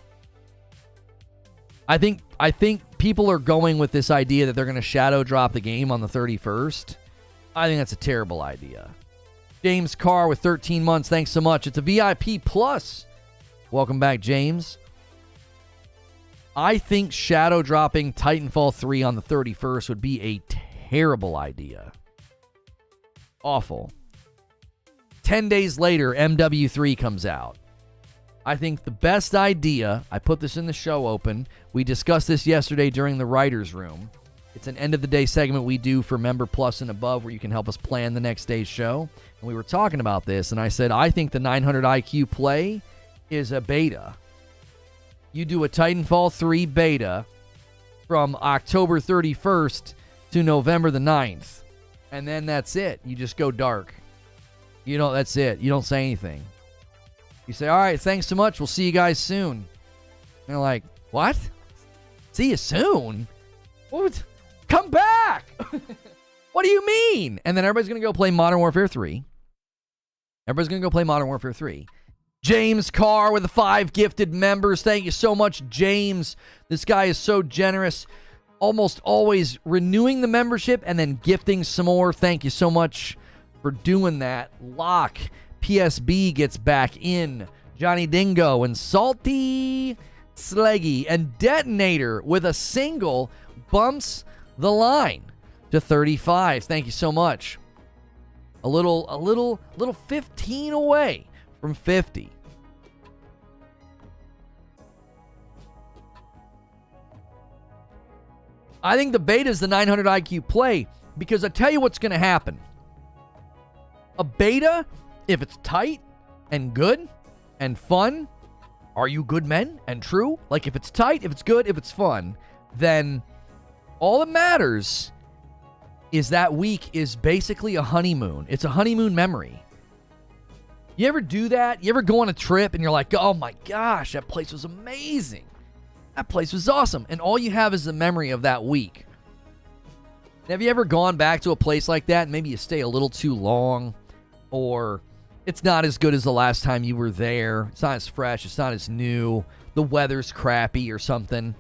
I think people are going with this idea that they're going to shadow drop the game on the 31st. I think that's a terrible idea. James Carr with 13 months. Thanks so much. It's a VIP Plus. Welcome back, James. I think shadow dropping Titanfall 3 on the 31st would be a terrible idea. Awful. 10 days later, MW3 comes out. I think the best idea, I put this in the show open, we discussed this yesterday during the writer's room. It's an end-of-the-day segment we do for Member Plus and above where you can help us plan the next day's show. And we were talking about this, and I said, I think the 900 IQ play is a beta. You do a Titanfall 3 beta from October 31st to November the 9th. And then that's it. You just go dark. You know, that's it. You don't say anything. You say, all right, thanks so much. We'll see you guys soon. And they're like, what? See you soon? What? Come back! What do you mean? And then everybody's going to go play Modern Warfare 3. Everybody's going to go play Modern Warfare 3. James Carr with the 5 gifted members. Thank you so much, James. This guy is so generous. Almost always renewing the membership and then gifting some more. Thank you so much for doing that. Locke, PSB gets back in. Johnny Dingo and Salty Sleggy and Detonator with a single bumps the line to 35. Thank you so much. A little 15 away from 50. I think the beta is the 900 IQ play because I tell you what's going to happen. A beta, if it's tight and good and fun, are you good men and true? Like, if it's tight, if it's good, if it's fun, then all that matters is that week is basically a honeymoon. It's a honeymoon memory. You ever do that? You ever go on a trip and you're like, oh my gosh, that place was amazing. That place was awesome. And all you have is the memory of that week. Have you ever gone back to a place like that and maybe you stay a little too long, or it's not as good as the last time you were there? It's not as fresh. It's not as new. The weather's crappy or something.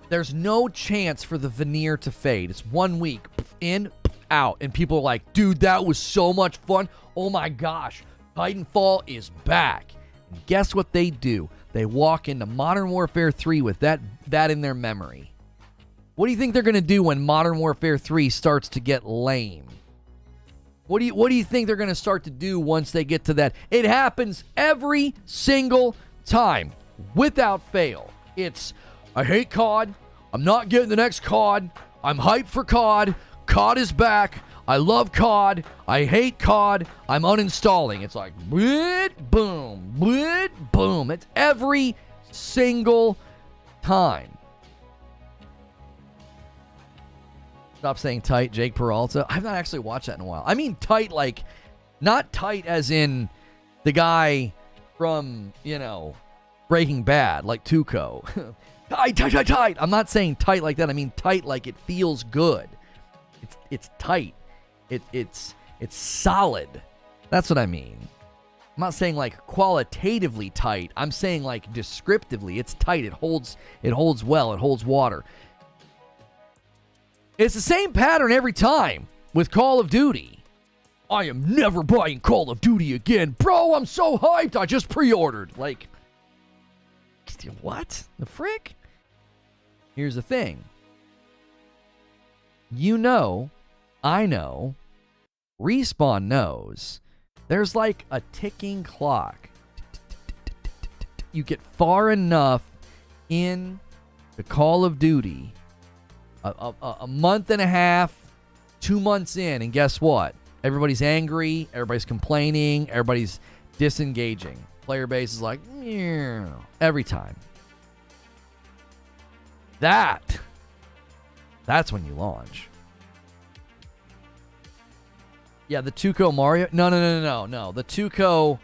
There's no chance for the veneer to fade. It's 1 week, in, out. And people are like, dude, that was so much fun. Oh my gosh, Titanfall is back. And guess what they do? They walk into Modern Warfare 3 with that in their memory. What do you think they're going to do when Modern Warfare 3 starts to get lame? What do you think they're going to start to do once they get to that? It happens every single time, without fail. It's, I hate COD. I'm not getting the next COD. I'm hyped for COD. COD is back. I love COD. I hate COD. I'm uninstalling. It's like, boom, boom. It's every single time. Stop saying tight, Jake Peralta. I've not actually watched that in a while. I mean tight, like, not tight as in the guy from, Breaking Bad, like Tuco. Tight. I'm not saying tight like that. I mean tight like it feels good. It's tight. It's solid. That's what I mean. I'm not saying like qualitatively tight. I'm saying like descriptively. It's tight. It holds well. It holds water. It's the same pattern every time with Call of Duty. I am never buying Call of Duty again. Bro, I'm so hyped. I just pre-ordered. Like, what? The frick? Here's the thing. I know, Respawn knows, there's like a ticking clock. You get far enough in the Call of Duty, a month and a half, 2 months in, and guess what? Everybody's angry, everybody's complaining, everybody's disengaging. Player base is like, yeah, every time. That's when you launch. Yeah, the Tuco Mario. No. The Tuco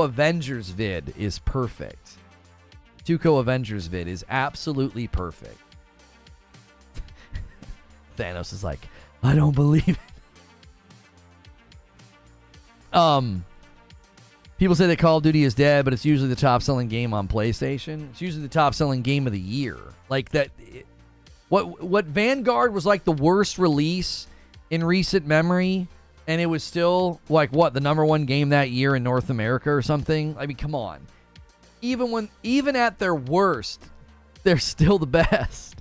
Avengers vid is perfect. Tuco Avengers vid is absolutely perfect. Thanos is like, I don't believe it. People say that Call of Duty is dead, but it's usually the top-selling game on PlayStation. It's usually the top-selling game of the year. Like that. What Vanguard was like the worst release in recent memory, and it was still like the number one game that year in North America or something. I mean, come on. Even at their worst, they're still the best.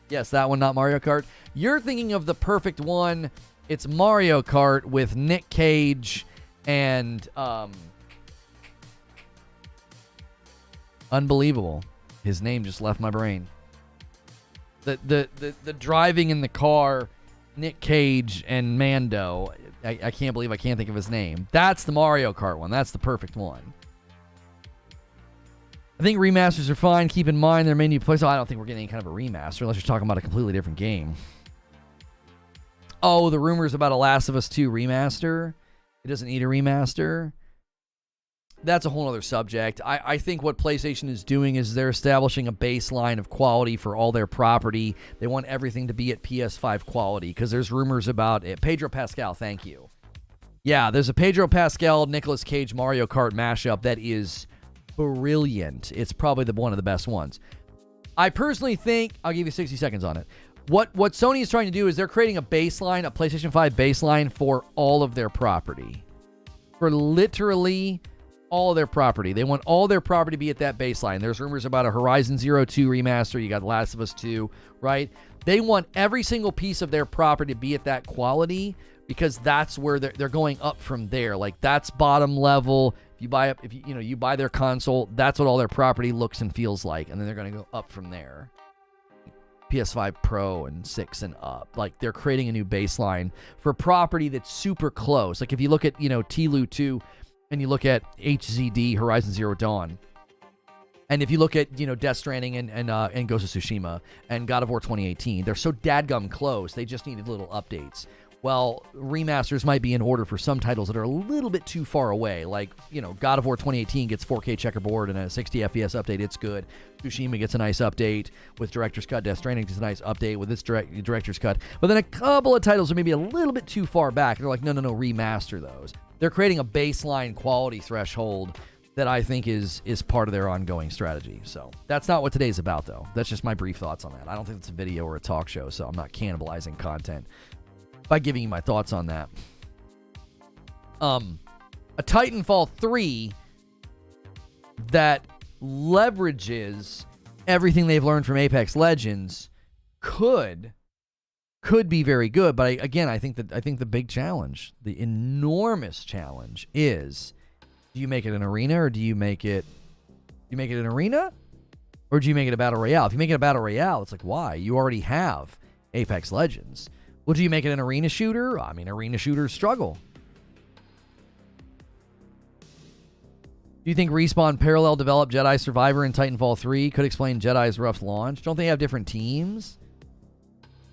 Yes, that one, not Mario Kart. You're thinking of the perfect one. It's Mario Kart with Nick Cage and unbelievable. His name just left my brain. The driving in the car, Nick Cage and Mando. I can't believe I can't think of his name. That's the Mario Kart one. That's the perfect one. I think remasters are fine. Keep in mind there may need plays. I don't think we're getting any kind of a remaster unless you're talking about a completely different game. Oh, the rumors about a Last of Us 2 remaster. It doesn't need a remaster. That's a whole other subject. I think what PlayStation is doing is they're establishing a baseline of quality for all their property. They want everything to be at PS5 quality because there's rumors about it. Pedro Pascal, thank you. Yeah, there's a Pedro Pascal, Nicolas Cage, Mario Kart mashup that is brilliant. It's probably one of the best ones. I personally think, I'll give you 60 seconds on it. What Sony is trying to do is they're creating a baseline, a PlayStation 5 baseline for all of their property. For literally all their property. They want all their property to be at that baseline. There's rumors about a Horizon Zero 2 remaster. You got Last of Us 2, right? They want every single piece of their property to be at that quality because that's where they're going up from there. Like that's bottom level. If you buy their console, that's what all their property looks and feels like, and then they're going to go up from there. PS5 Pro and 6 and up. Like, they're creating a new baseline for a property that's super close. Like, if you look at, TLU 2 and you look at HZD, Horizon Zero Dawn, and if you look at, Death Stranding and Ghost of Tsushima and God of War 2018, they're so dadgum close, they just needed little updates. Well, remasters might be in order for some titles that are a little bit too far away. Like, God of War 2018 gets 4K checkerboard and a 60 FPS update. It's good. Tsushima gets a nice update with Director's Cut. Death Stranding gets a nice update with its Director's Cut. But then a couple of titles are maybe a little bit too far back. They're like, no, remaster those. They're creating a baseline quality threshold that I think is part of their ongoing strategy. So that's not what today's about, though. That's just my brief thoughts on that. I don't think it's a video or a talk show, so I'm not cannibalizing content by giving you my thoughts on that. A Titanfall 3 that leverages everything they've learned from Apex Legends could be very good. But I think the big challenge, the enormous challenge, is: do you make it an arena, or do you make it an arena, or do you make it a battle royale? If you make it a battle royale, it's like, why? You already have Apex Legends. Well, do you make it an arena shooter? I mean, arena shooters struggle. Do you think Respawn parallel developed Jedi Survivor and Titanfall 3 could explain Jedi's rough launch? Don't they have different teams?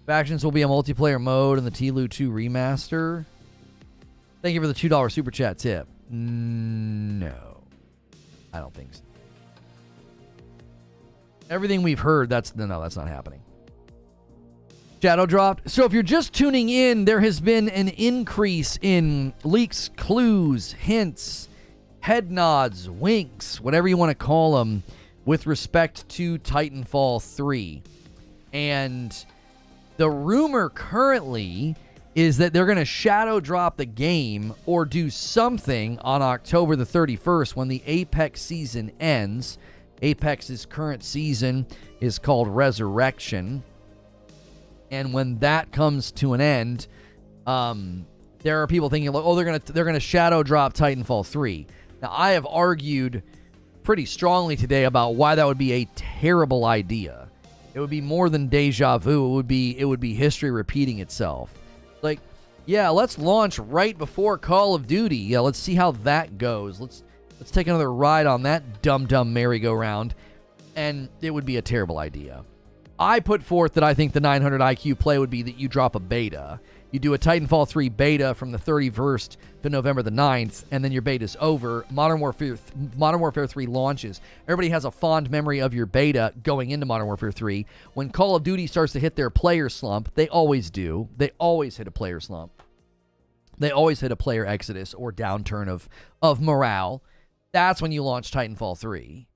Factions will be a multiplayer mode in the TLU 2 remaster. Thank you for the $2 super chat tip. No, I don't think so. Everything we've heard, that's not happening. Shadow dropped. So if you're just tuning in, there has been an increase in leaks, clues, hints, head nods, winks, whatever you want to call them, with respect to Titanfall 3. And the rumor currently is that they're going to shadow drop the game or do something on October the 31st when the Apex season ends. Apex's current season is called Resurrection. And when that comes to an end, there are people thinking, like, oh, they're gonna shadow drop Titanfall 3. Now, I have argued pretty strongly today about why that would be a terrible idea. It would be more than deja vu. It would be history repeating itself. Like, yeah, let's launch right before Call of Duty. Yeah, let's see how that goes. Let's take another ride on that dumb merry-go-round, and it would be a terrible idea. I put forth that I think the 900 IQ play would be that you drop a beta. You do a Titanfall 3 beta from the 31st to November the 9th, and then your beta's over. Modern Warfare 3 launches. Everybody has a fond memory of your beta going into Modern Warfare 3. When Call of Duty starts to hit their player slump, they always do. They always hit a player slump. They always hit a player exodus or downturn of morale. That's when you launch Titanfall 3.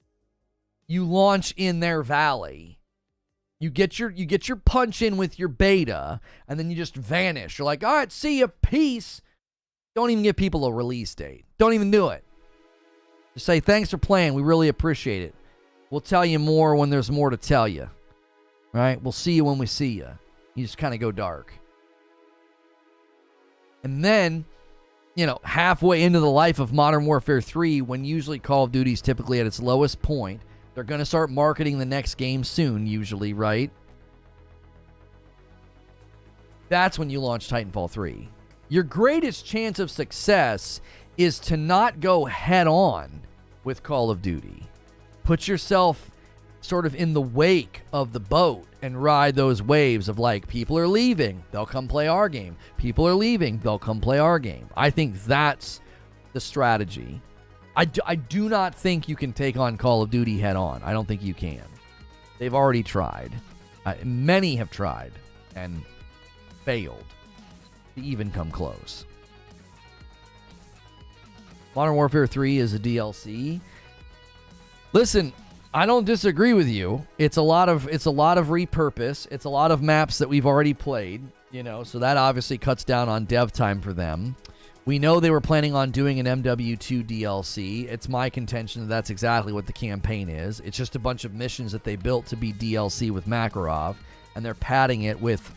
You launch in their valley. You get your punch in with your beta, and then you just vanish. You're like, all right, see ya, peace. Don't even give people a release date. Don't even do it. Just say, thanks for playing. We really appreciate it. We'll tell you more when there's more to tell you. All right? We'll see you when we see you. You just kind of go dark. And then, halfway into the life of Modern Warfare 3, when usually Call of Duty's typically at its lowest point, they're going to start marketing the next game soon, usually, right? That's when you launch Titanfall 3. Your greatest chance of success is to not go head-on with Call of Duty. Put yourself sort of in the wake of the boat and ride those waves of, like, people are leaving, they'll come play our game. People are leaving, they'll come play our game. I think that's the strategy. I do not think you can take on Call of Duty head on. I don't think you can. They've already tried. Many have tried and failed to even come close. Modern Warfare 3 is a DLC. Listen, I don't disagree with you. It's a lot of repurpose. It's a lot of maps that we've already played, so that obviously cuts down on dev time for them. We know they were planning on doing an MW2 DLC. It's my contention that that's exactly what the campaign is. It's just a bunch of missions that they built to be DLC with Makarov, and they're padding it with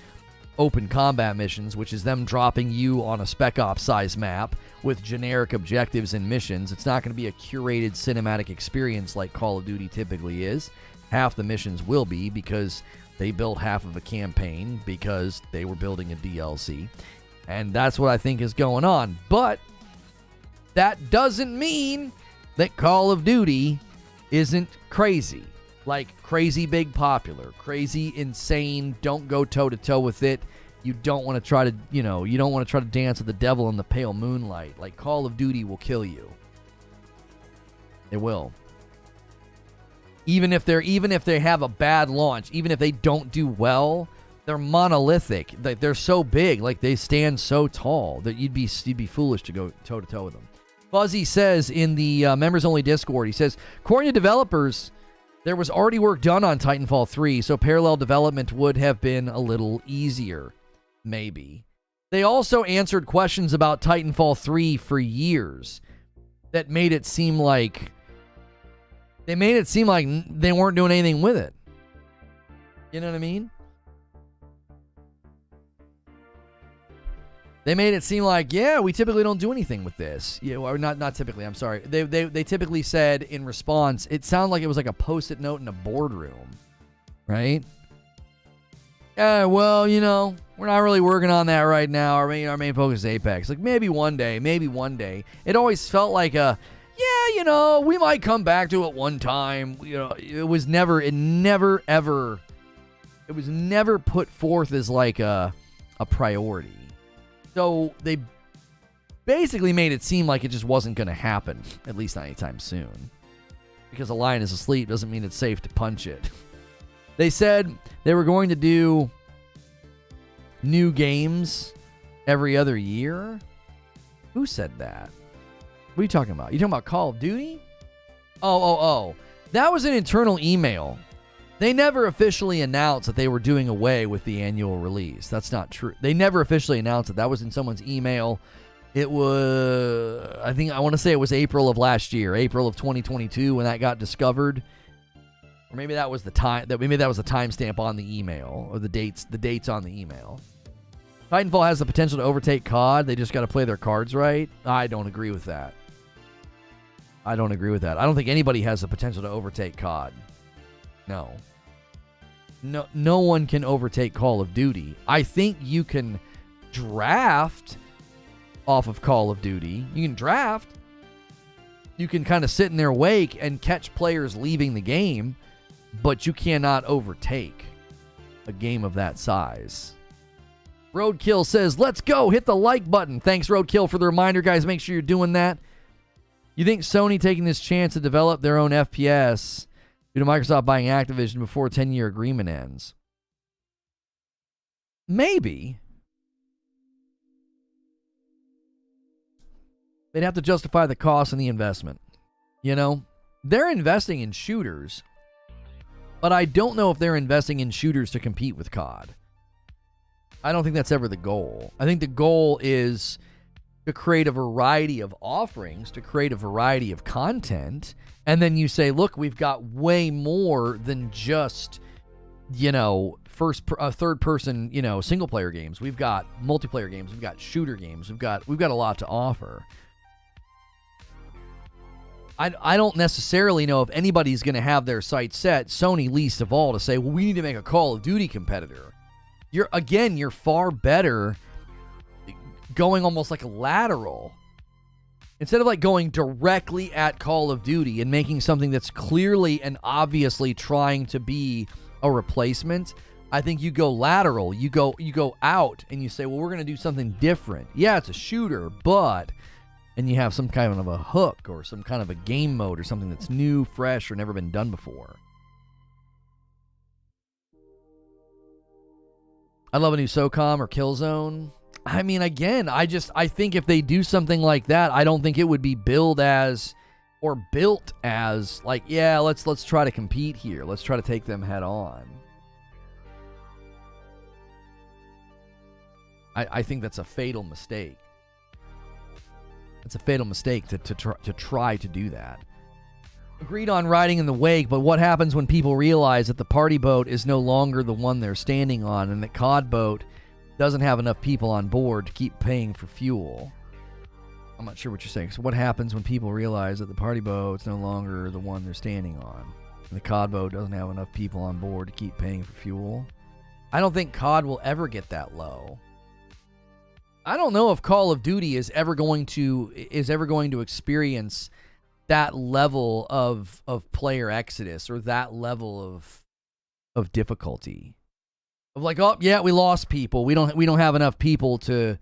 open combat missions, which is them dropping you on a Spec Ops size map with generic objectives and missions. It's not going to be a curated cinematic experience like Call of Duty typically is. Half the missions will be, because They built half of a campaign because they were building a DLC. And that's what I think is going on. But that doesn't mean that Call of Duty isn't crazy. Like, crazy big popular, crazy insane, don't go toe-to-toe with it. You don't want to try to, you don't want to try to dance with the devil in the pale moonlight. Like, Call of Duty will kill you. It will. Even if they have a bad launch, even if they don't do well, they're monolithic. Like, they're so big, like they stand so tall that you'd be foolish to go toe-to-toe with them. Fuzzy says in the members-only Discord, he says, according to developers, there was already work done on Titanfall 3, so parallel development would have been a little easier. Maybe. They also answered questions about Titanfall 3 for years that made it seem like they weren't doing anything with it. You know what I mean? They made it seem like, yeah, we typically don't do anything with this. Yeah, or not typically, I'm sorry. They typically said in response, it sounded like it was like a post-it note in a boardroom, right? Yeah, well, we're not really working on that right now. Our main focus is Apex. Like, maybe one day. It always felt like we might come back to it one time. It was never put forth as like a priority. So they basically made it seem like it just wasn't going to happen, at least not anytime soon. Because a lion is asleep doesn't mean it's safe to punch it. They said they were going to do new games every other year. Who said that? What are you talking about? You talking about Call of Duty? Oh. That was an internal email. They never officially announced that they were doing away with the annual release. That's not true. They never officially announced it. That was in someone's email. It was, I want to say it was April of last year, April of 2022 when that got discovered. Or maybe that was the time. Maybe that was the timestamp on the email, or the dates on the email. Titanfall has the potential to overtake COD. They just got to play their cards right. I don't agree with that. I don't think anybody has the potential to overtake COD. No one can overtake Call of Duty. I think you can draft off of Call of Duty. You can draft. You can kind of sit in their wake and catch players leaving the game, but you cannot overtake a game of that size. Roadkill says, let's go. Hit the like button. Thanks, Roadkill, for the reminder, guys. Make sure you're doing that. You think Sony taking this chance to develop their own FPS due to Microsoft buying Activision before a 10-year agreement ends? Maybe. They'd have to justify the cost and the investment. They're investing in shooters, but I don't know if they're investing in shooters to compete with COD. I don't think that's ever the goal. I think the goal is to create a variety of offerings, to create a variety of content, and then you say, look, we've got way more than just, third person, single player games. We've got multiplayer games, we've got shooter games, we've got a lot to offer. I don't necessarily know if anybody's going to have their sights set, Sony least of all, to say, well, we need to make a Call of Duty competitor. You're far better going almost like a lateral. Instead of like going directly at Call of Duty and making something that's clearly and obviously trying to be a replacement, I think you go lateral. You go out and you say, well, we're going to do something different. Yeah, it's a shooter, but... And you have some kind of a hook or some kind of a game mode or something that's new, fresh, or never been done before. I'd love a new SOCOM or Killzone. I mean, again, I think if they do something like that, I don't think it would be built as like, yeah, let's try to compete here. Let's try to take them head on. I think that's a fatal mistake. It's a fatal mistake to try to do that. Agreed on riding in the wake, but what happens when people realize that the party boat is no longer the one they're standing on and that COD boat doesn't have enough people on board to keep paying for fuel? I'm not sure what you're saying. So what happens when people realize that the party boat's no longer the one they're standing on The COD mode doesn't have enough people on board to keep paying for fuel. I don't think COD will ever get that low. I don't know if Call of Duty is ever going to experience that level of player exodus or that level of difficulty. Of like, oh yeah, we lost people. We don't have enough people to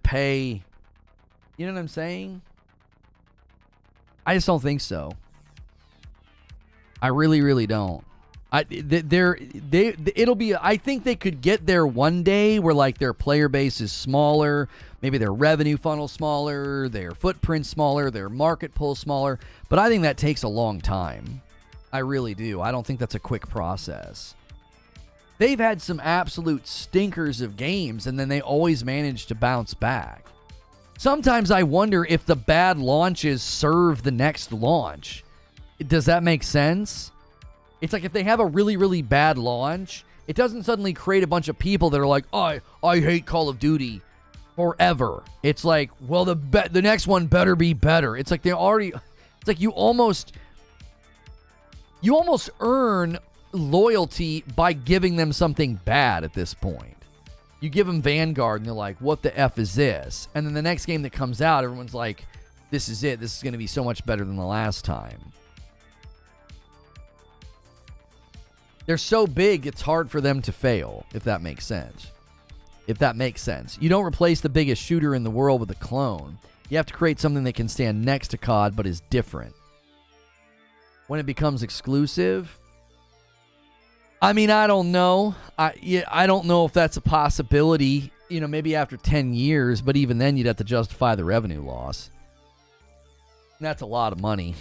pay. You know what I'm saying? I just don't think so. I really, really don't. It'll be. I think they could get there one day where like their player base is smaller, maybe their revenue funnel smaller, their footprint smaller, their market pull smaller. But I think that takes a long time. I really do. I don't think that's a quick process. They've had some absolute stinkers of games, and then they always manage to bounce back. Sometimes I wonder if the bad launches serve the next launch. Does that make sense? It's like if they have a really, really bad launch, it doesn't suddenly create a bunch of people that are like, oh, I hate Call of Duty forever. It's like, well, the next one better be better. It's like they already, it's like you almost earn loyalty by giving them something bad at this point. You give them Vanguard and they're like, what the F is this? And then the next game that comes out, everyone's like, this is it. This is going to be so much better than the last time. They're so big, it's hard for them to fail, if that makes sense. You don't replace the biggest shooter in the world with a clone. You have to create something that can stand next to COD but is different. When it becomes exclusive, I mean, I don't know. I don't know if that's a possibility, maybe after 10 years, but even then you'd have to justify the revenue loss. And that's a lot of money.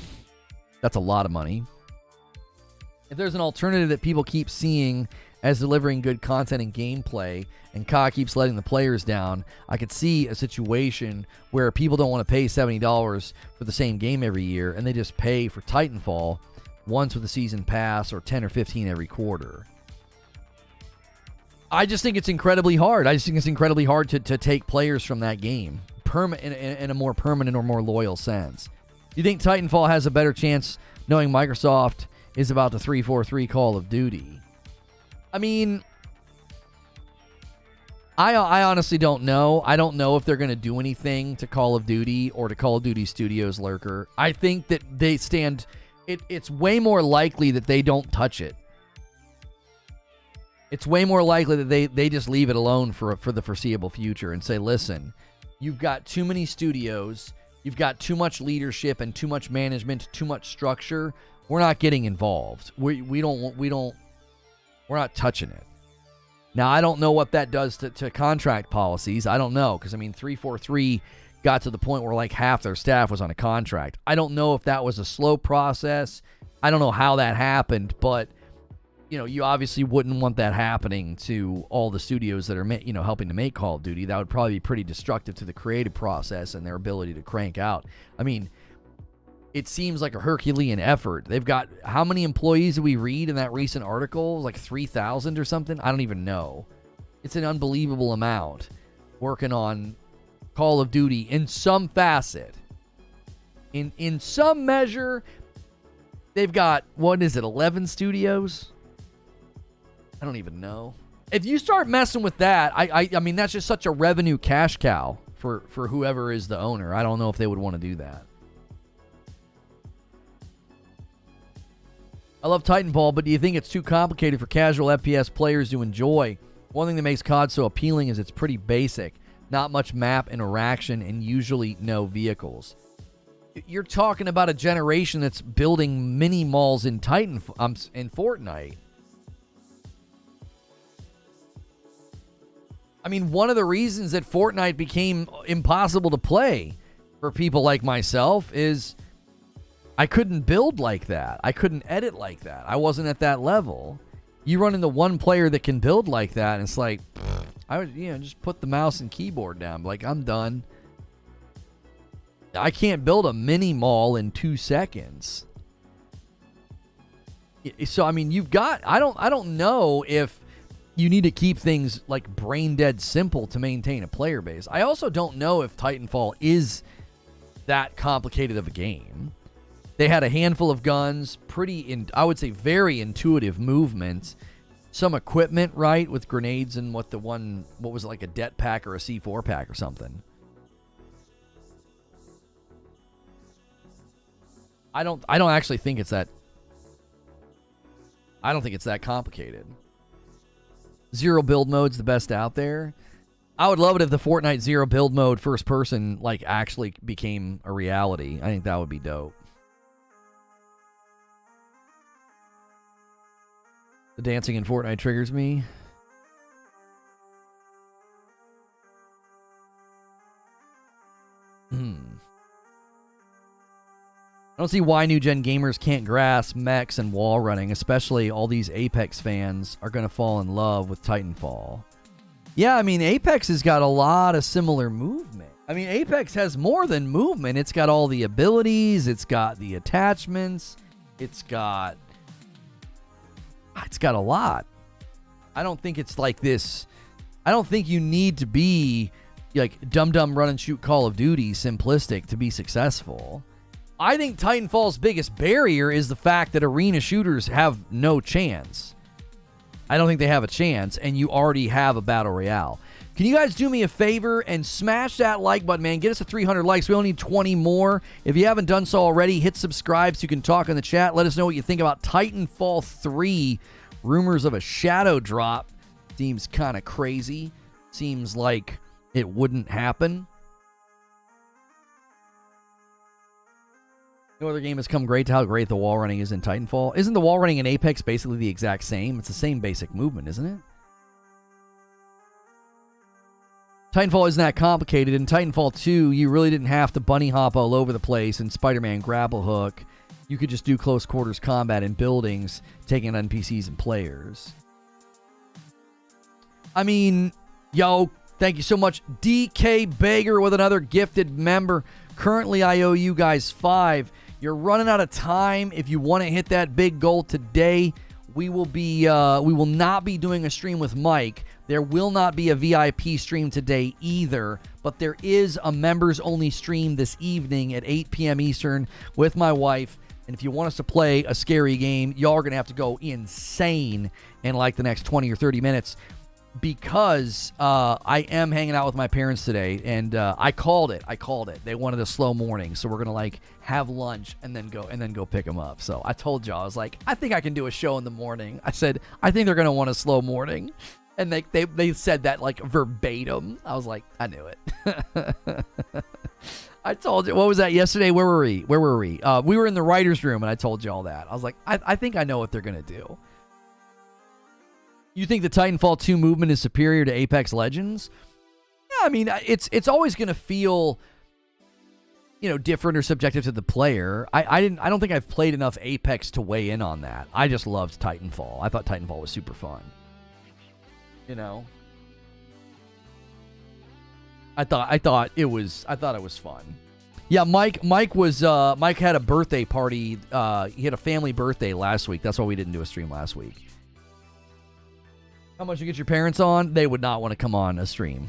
If there's an alternative that people keep seeing as delivering good content and gameplay, and COD keeps letting the players down, I could see a situation where people don't want to pay $70 for the same game every year, and they just pay for Titanfall once with a season pass or 10 or 15 every quarter. I just think it's incredibly hard. To take players from that game in a more permanent or more loyal sense. Do you think Titanfall has a better chance knowing Microsoft is about the 343 Call of Duty? I mean, I honestly don't know. I don't know if they're going to do anything to Call of Duty or to Call of Duty Studios Lurker. I think that they stand... It's way more likely that they don't touch it. It's way more likely that they just leave it alone for the foreseeable future and say, listen, you've got too many studios, you've got too much leadership and too much management, too much structure. We're not getting involved. We're not touching it. Now, I don't know what that does to contract policies. I don't know, because 343 got to the point where like half their staff was on a contract. I don't know if that was a slow process. I don't know how that happened, but you obviously wouldn't want that happening to all the studios that are helping to make Call of Duty. That would probably be pretty destructive to the creative process and their ability to crank out. It seems like a Herculean effort. They've got, how many employees did we read in that recent article? Like 3,000 or something? I don't even know. It's an unbelievable amount working on Call of Duty in some facet. In some measure, they've got, 11 studios? I don't even know. If you start messing with that, I mean, that's just such a revenue cash cow for whoever is the owner. I don't know if they would want to do that. I love Titanfall, but do you think it's too complicated for casual FPS players to enjoy? One thing that makes COD so appealing is it's pretty basic. Not much map interaction and usually no vehicles. You're talking about a generation that's building mini malls in in Fortnite. One of the reasons that Fortnite became impossible to play for people like myself is I couldn't build like that. I couldn't edit like that. I wasn't at that level. You run into one player that can build like that, and it's like, I would, just put the mouse and keyboard down. Like, I'm done. I can't build a mini mall in 2 seconds. So, you've got, I don't know if you need to keep things like brain dead simple to maintain a player base. I also don't know if Titanfall is that complicated of a game. They had a handful of guns, I would say very intuitive movement. Some equipment, right, with grenades and what was it, like a det pack or a C4 pack or something. I don't actually think it's that. I don't think it's that complicated. Zero build mode's the best out there. I would love it if the Fortnite zero build mode first person like actually became a reality. I think that would be dope. The dancing in Fortnite triggers me. I don't see why new gen gamers can't grasp mechs and wall running, especially all these Apex fans are going to fall in love with Titanfall. Yeah, I mean, Apex has got a lot of similar movement. I mean, Apex has more than movement. It's got all the abilities. It's got the attachments. It's got a lot. I don't think it's like this. I don't think you need to be like dumb run and shoot Call of Duty simplistic to be successful. I think Titanfall's biggest barrier is the fact that arena shooters have no chance. I don't think they have a chance, and you already have a Battle Royale. Can you guys do me a favor and smash that like button, man? Get us to 300 likes. We only need 20 more. If you haven't done so already, hit subscribe so you can talk in the chat. Let us know what you think about Titanfall 3. Rumors of a shadow drop. Seems kind of crazy. Seems like it wouldn't happen. No other game has come great to how great the wall running is in Titanfall. Isn't the wall running in Apex basically the exact same? It's the same basic movement, isn't it? Titanfall isn't that complicated. In Titanfall 2, you really didn't have to bunny hop all over the place and Spider-Man grapple hook. You could just do close quarters combat in buildings, taking out NPCs and players. I mean, yo, thank you so much. DK Bager with another gifted member. Currently, I owe you guys 5. You're running out of time. If you want to hit that big goal today, we will not be doing a stream with Mike. There will not be a VIP stream today either, but there is a members-only stream this evening at 8 p.m. Eastern with my wife. And if you want us to play a scary game, y'all are going to have to go insane in like the next 20 or 30 minutes because I am hanging out with my parents today, and I called it. They wanted a slow morning, so we're going to like have lunch and then go pick them up. So I told y'all, I was like, I think I can do a show in the morning. I said, I think they're going to want a slow morning. And they said that like verbatim. I was like, I knew it. I told you. What was that yesterday? Where were we? We were in the writer's room, and I told you all that. I was like, I think I know what they're going to do. You think the Titanfall 2 movement is superior to Apex Legends? Yeah, I mean, it's always going to feel, different or subjective to the player. I don't think I've played enough Apex to weigh in on that. I just loved Titanfall. I thought Titanfall was super fun. I thought it was fun. Yeah, Mike had a birthday party. He had a family birthday last week. That's why we didn't do a stream last week. How much you get your parents on? They would not want to come on a stream.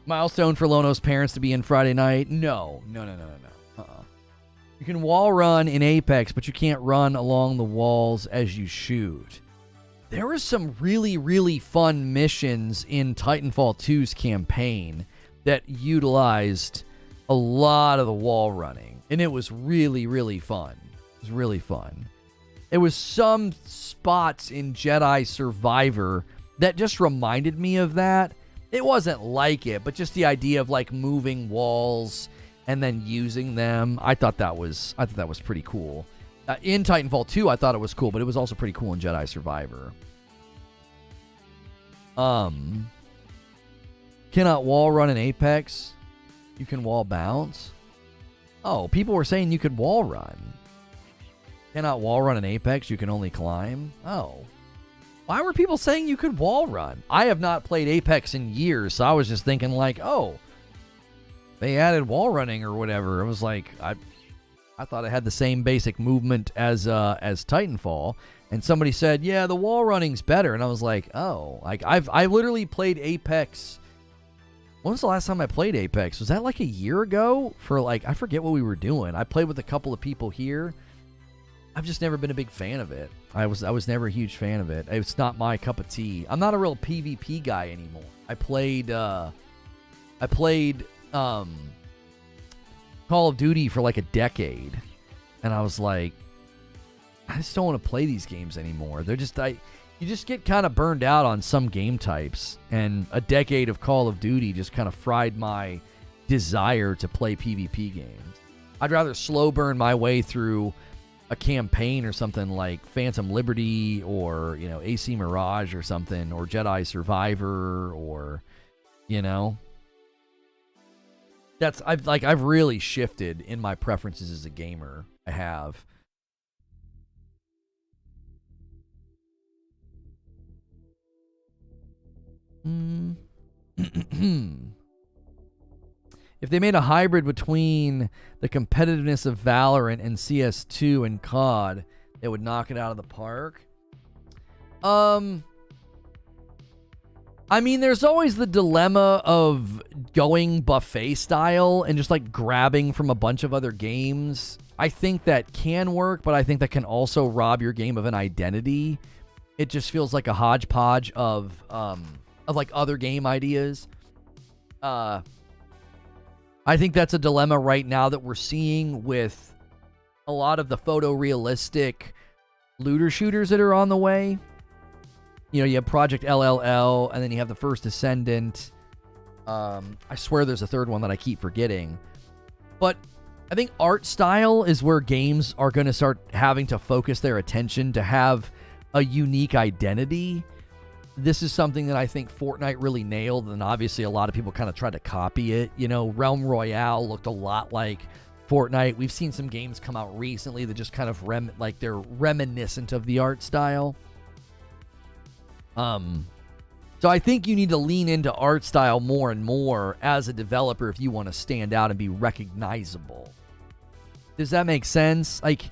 Milestone for Lono's parents to be in Friday night? No. You can wall run in Apex, but you can't run along the walls as you shoot. There were some really, really fun missions in Titanfall 2's campaign that utilized a lot of the wall running, and it was really, really fun. It was really fun. There was some spots in Jedi Survivor that just reminded me of that. It wasn't like it, but just the idea of like moving walls and then using them. I thought that was pretty cool. In Titanfall 2, I thought it was cool, but it was also pretty cool in Jedi Survivor. Cannot wall run in Apex. You can wall bounce. Oh, people were saying you could wall run. Cannot wall run in Apex. You can only climb. Oh. Why were people saying you could wall run? I have not played Apex in years, so I was just thinking like, oh, they added wall running or whatever. It was like, I thought it had the same basic movement as Titanfall. And somebody said, yeah, the wall running's better. And I was like, oh, like I literally played Apex When was the last time I played Apex? Was that like a year ago? For like, I forget what we were doing. I played with a couple of people here. I've just never been a big fan of it. I was never a huge fan of it. It's not my cup of tea. I'm not a real PvP guy anymore. I played Call of Duty for like a decade, and I was like, I just don't want to play these games anymore. They're just you just get kind of burned out on some game types, and a decade of Call of Duty just kind of fried my desire to play PvP games. I'd rather slow burn my way through a campaign or something like Phantom Liberty or, you know, AC Mirage or something, or Jedi Survivor, or, you know. I've really shifted in my preferences as a gamer. I have. If they made a hybrid between the competitiveness of Valorant and CS2 and COD, they would knock it out of the park. I mean, there's always the dilemma of going buffet style and just like grabbing from a bunch of other games. I think that can work, but I think that can also rob your game of an identity. It just feels like a hodgepodge of like other game ideas. I think that's a dilemma right now that we're seeing with a lot of the photorealistic looter shooters that are on the way. You know, you have Project LLL, and then you have the First Ascendant. I swear there's a third one that I keep forgetting. But I think art style is where games are going to start having to focus their attention to have a unique identity. This is something that I think Fortnite really nailed, and obviously a lot of people kind of tried to copy it. You know, Realm Royale looked a lot like Fortnite. We've seen some games come out recently that just kind of they're reminiscent of the art style. So I think you need to lean into art style more and more as a developer if you want to stand out and be recognizable. Does that make sense? Like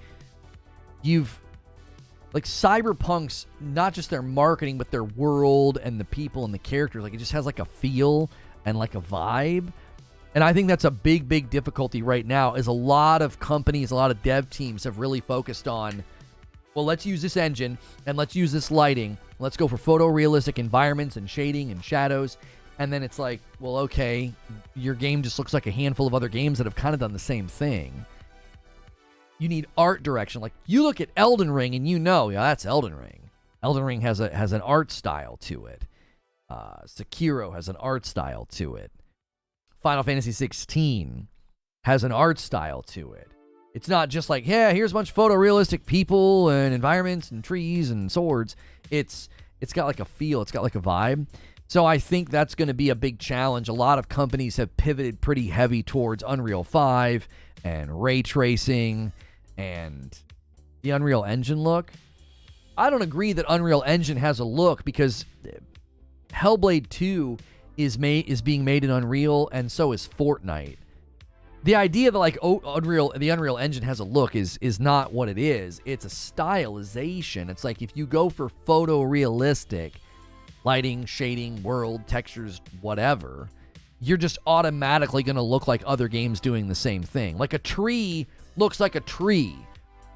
Cyberpunk's not just their marketing, but their world and the people and the characters. Like, it just has like a feel and like a vibe. And I think that's a big, big difficulty right now, is a lot of companies, a lot of dev teams have really focused on, well, let's use this engine and let's use this lighting. Let's go for photorealistic environments and shading and shadows. And then it's like, well, okay, your game just looks like a handful of other games that have kind of done the same thing. You need art direction. Like, you look at Elden Ring and you know, yeah, that's Elden Ring. Elden Ring has an art style to it. Sekiro has an art style to it. Final Fantasy 16 has an art style to it. It's not just like, yeah, here's a bunch of photorealistic people and environments and trees and swords. It's got like a feel. It's got like a vibe. So I think that's going to be a big challenge. A lot of companies have pivoted pretty heavy towards Unreal 5 and ray tracing and the Unreal Engine look. I don't agree that Unreal Engine has a look, because Hellblade 2 is being made in Unreal, and so is Fortnite. The idea that like the Unreal Engine has a look is not what it is. It's a stylization. It's like if you go for photorealistic lighting, shading, world, textures, whatever, you're just automatically going to look like other games doing the same thing. Like a tree looks like a tree.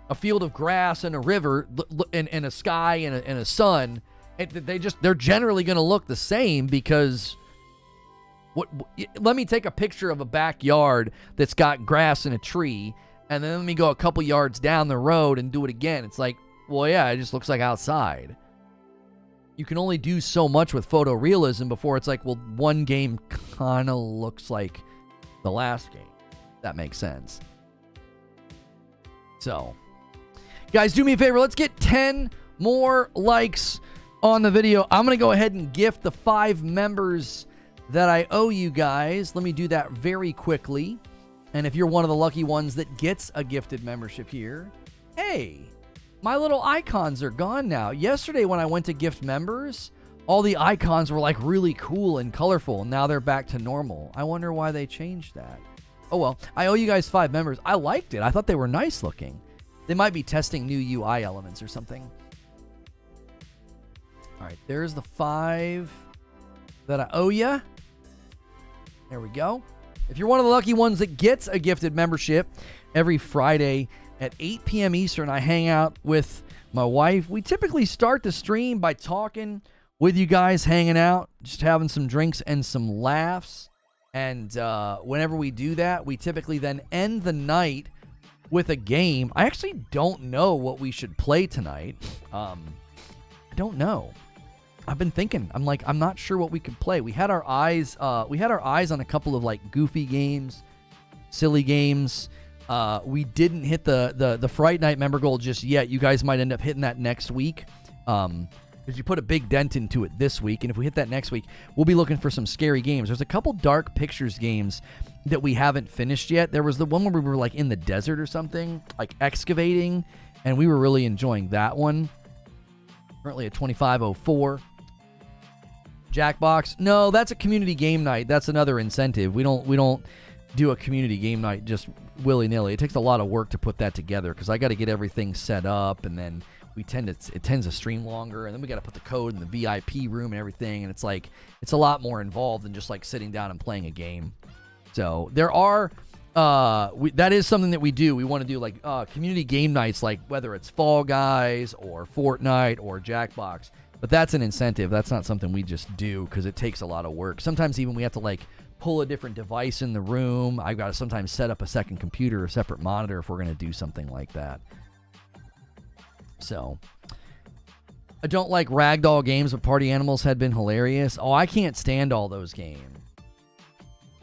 A field of grass and a river and a sky and a sun, they're generally going to look the same, because let me take a picture of a backyard that's got grass and a tree, and then let me go a couple yards down the road and do it again. It's like, well, yeah, it just looks like outside. You can only do so much with photorealism before it's like, well, one game kind of looks like the last game. That makes sense. So, guys, do me a favor. Let's get 10 more likes on the video. I'm going to go ahead and gift the 5 members that I owe you guys. Let me do that very quickly. And if you're one of the lucky ones that gets a gifted membership here, hey, my little icons are gone now. Yesterday when I went to gift members, all the icons were like really cool and colorful, and now they're back to normal. I wonder why they changed that. Oh well, I owe you guys 5 members. I liked it. I thought they were nice looking. They might be testing new UI elements or something. All right, there's the 5 that I owe you. There we go. If you're one of the lucky ones that gets a gifted membership, every Friday at 8 p.m. Eastern, I hang out with my wife. We typically start the stream by talking with you guys, hanging out, just having some drinks and some laughs. And whenever we do that, we typically then end the night with a game. I actually don't know what we should play tonight. I don't know. I've been thinking. I'm not sure what we could play. We had our eyes on a couple of like goofy games, silly games. We didn't hit the Fright Night member goal just yet. You guys might end up hitting that next week. Because you put a big dent into it this week, and if we hit that next week, we'll be looking for some scary games. There's a couple Dark Pictures games that we haven't finished yet. There was the one where we were like in the desert or something, like excavating, and we were really enjoying that one. Currently at 2504. Jackbox. No, that's a community game night. That's another incentive. We don't do a community game night just willy-nilly. It takes a lot of work to put that together because I got to get everything set up, and then it tends to stream longer, and then we got to put the code in the VIP room and everything, and it's a lot more involved than just like sitting down and playing a game. So there are that is something that we do. We want to do like community game nights, like whether it's Fall Guys or Fortnite or Jackbox. But that's an incentive. That's not something we just do because it takes a lot of work. Sometimes even we have to like pull a different device in the room. I've got to sometimes set up a second computer, a separate monitor if we're going to do something like that. So, I don't like ragdoll games, but Party Animals had been hilarious. Oh, I can't stand all those games.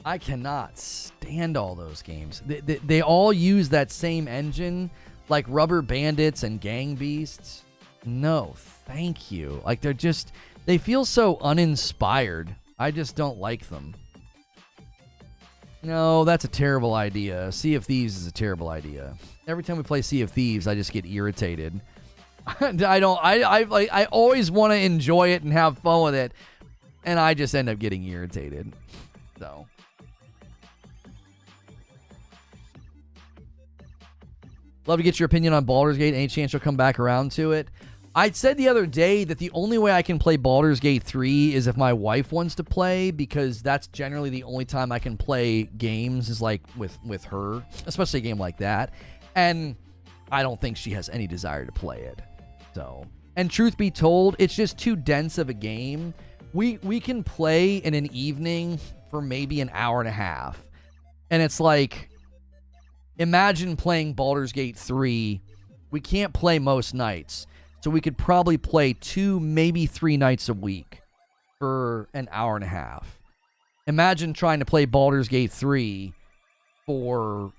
I cannot stand all those games. They all use that same engine, like Rubber Bandits and Gang Beasts. No, thank you. Like, they feel so uninspired. I just don't like them. No, that's a terrible idea. Sea of Thieves is a terrible idea. Every time we play Sea of Thieves, I just get irritated. I always want to enjoy it and have fun with it, and I just end up getting irritated. So, love to get your opinion on Baldur's Gate. Any chance you'll come back around to it? I said the other day that the only way I can play Baldur's Gate 3 is if my wife wants to play, because that's generally the only time I can play games is like with her, especially a game like that. And I don't think she has any desire to play it. So, and truth be told, it's just too dense of a game. We can play in an evening for maybe an hour and a half. And it's like, imagine playing Baldur's Gate 3. We can't play most nights. So we could probably play 2, maybe 3 nights a week for an hour and a half. Imagine trying to play Baldur's Gate 3 for,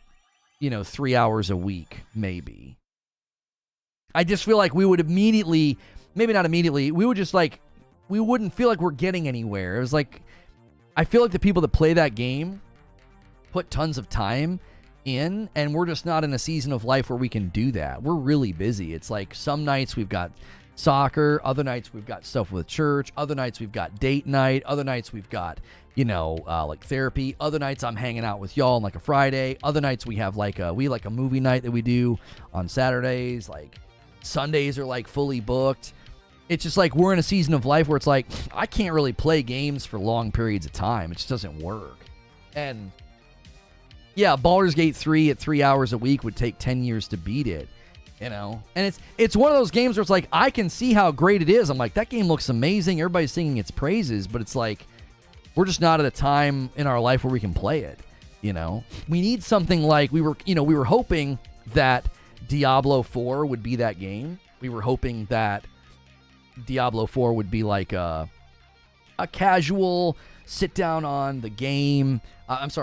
3 hours a week, maybe. I just feel like we would immediately, maybe not immediately, we would just like, we wouldn't feel like we're getting anywhere. It was like, I feel like the people that play that game put tons of time in, and we're just not in a season of life where we can do that. We're really busy. It's like some nights we've got soccer, other nights we've got stuff with church, other nights we've got date night, other nights we've got, like therapy, other nights I'm hanging out with y'all on like a Friday, other nights we have like a movie night that we do on Saturdays, like Sundays are like fully booked. It's just like we're in a season of life where it's like I can't really play games for long periods of time. It just doesn't work. And yeah, Baldur's Gate 3 at 3 hours a week would take 10 years to beat it, And it's one of those games where it's like, I can see how great it is. I'm like, that game looks amazing. Everybody's singing its praises, but it's like, we're just not at a time in our life where we can play it, We need something like, we were hoping that Diablo 4 would be that game. We were hoping that Diablo 4 would be like a casual sit down on the game.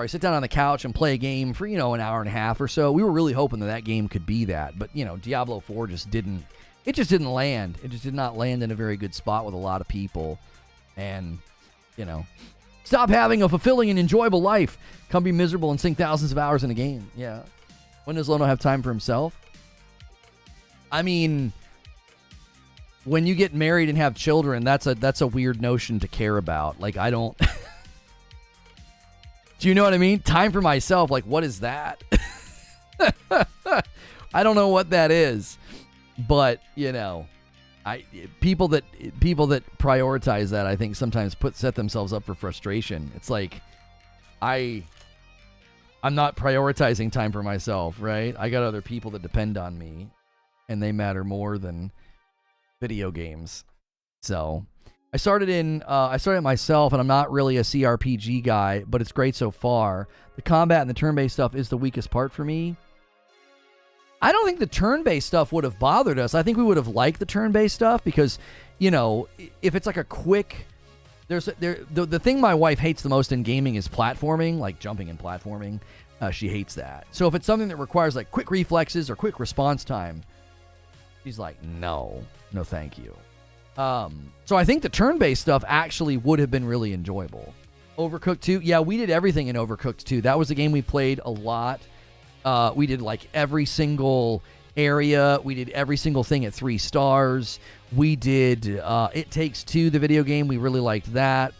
Sit down on the couch and play a game for, an hour and a half or so. We were really hoping that game could be that. But, Diablo 4 just didn't land. It just did not land in a very good spot with a lot of people. And, stop having a fulfilling and enjoyable life. Come be miserable and sink thousands of hours in a game. Yeah. When does Lono have time for himself? I mean, when you get married and have children, that's a weird notion to care about. Like, I don't... Do you know what I mean? Time for myself. Like, what is that? I don't know what that is. But, people that prioritize that, I think sometimes set themselves up for frustration. It's like, I'm not prioritizing time for myself, right? I got other people that depend on me, and they matter more than video games. So I started myself, and I'm not really a CRPG guy, but it's great so far. The combat and the turn-based stuff is the weakest part for me. I don't think the turn-based stuff would have bothered us. I think we would have liked the turn-based stuff because, you know, if it's like a quick... The thing my wife hates the most in gaming is platforming, like jumping and platforming. She hates that. So if it's something that requires like quick reflexes or quick response time, she's like, no thank you. So I think the turn-based stuff actually would have been really enjoyable. Overcooked 2, yeah, we did everything in Overcooked 2. That was a game we played a lot. We did like every single area. We did every single thing at 3 stars. We did It Takes Two, the video game. We really liked that.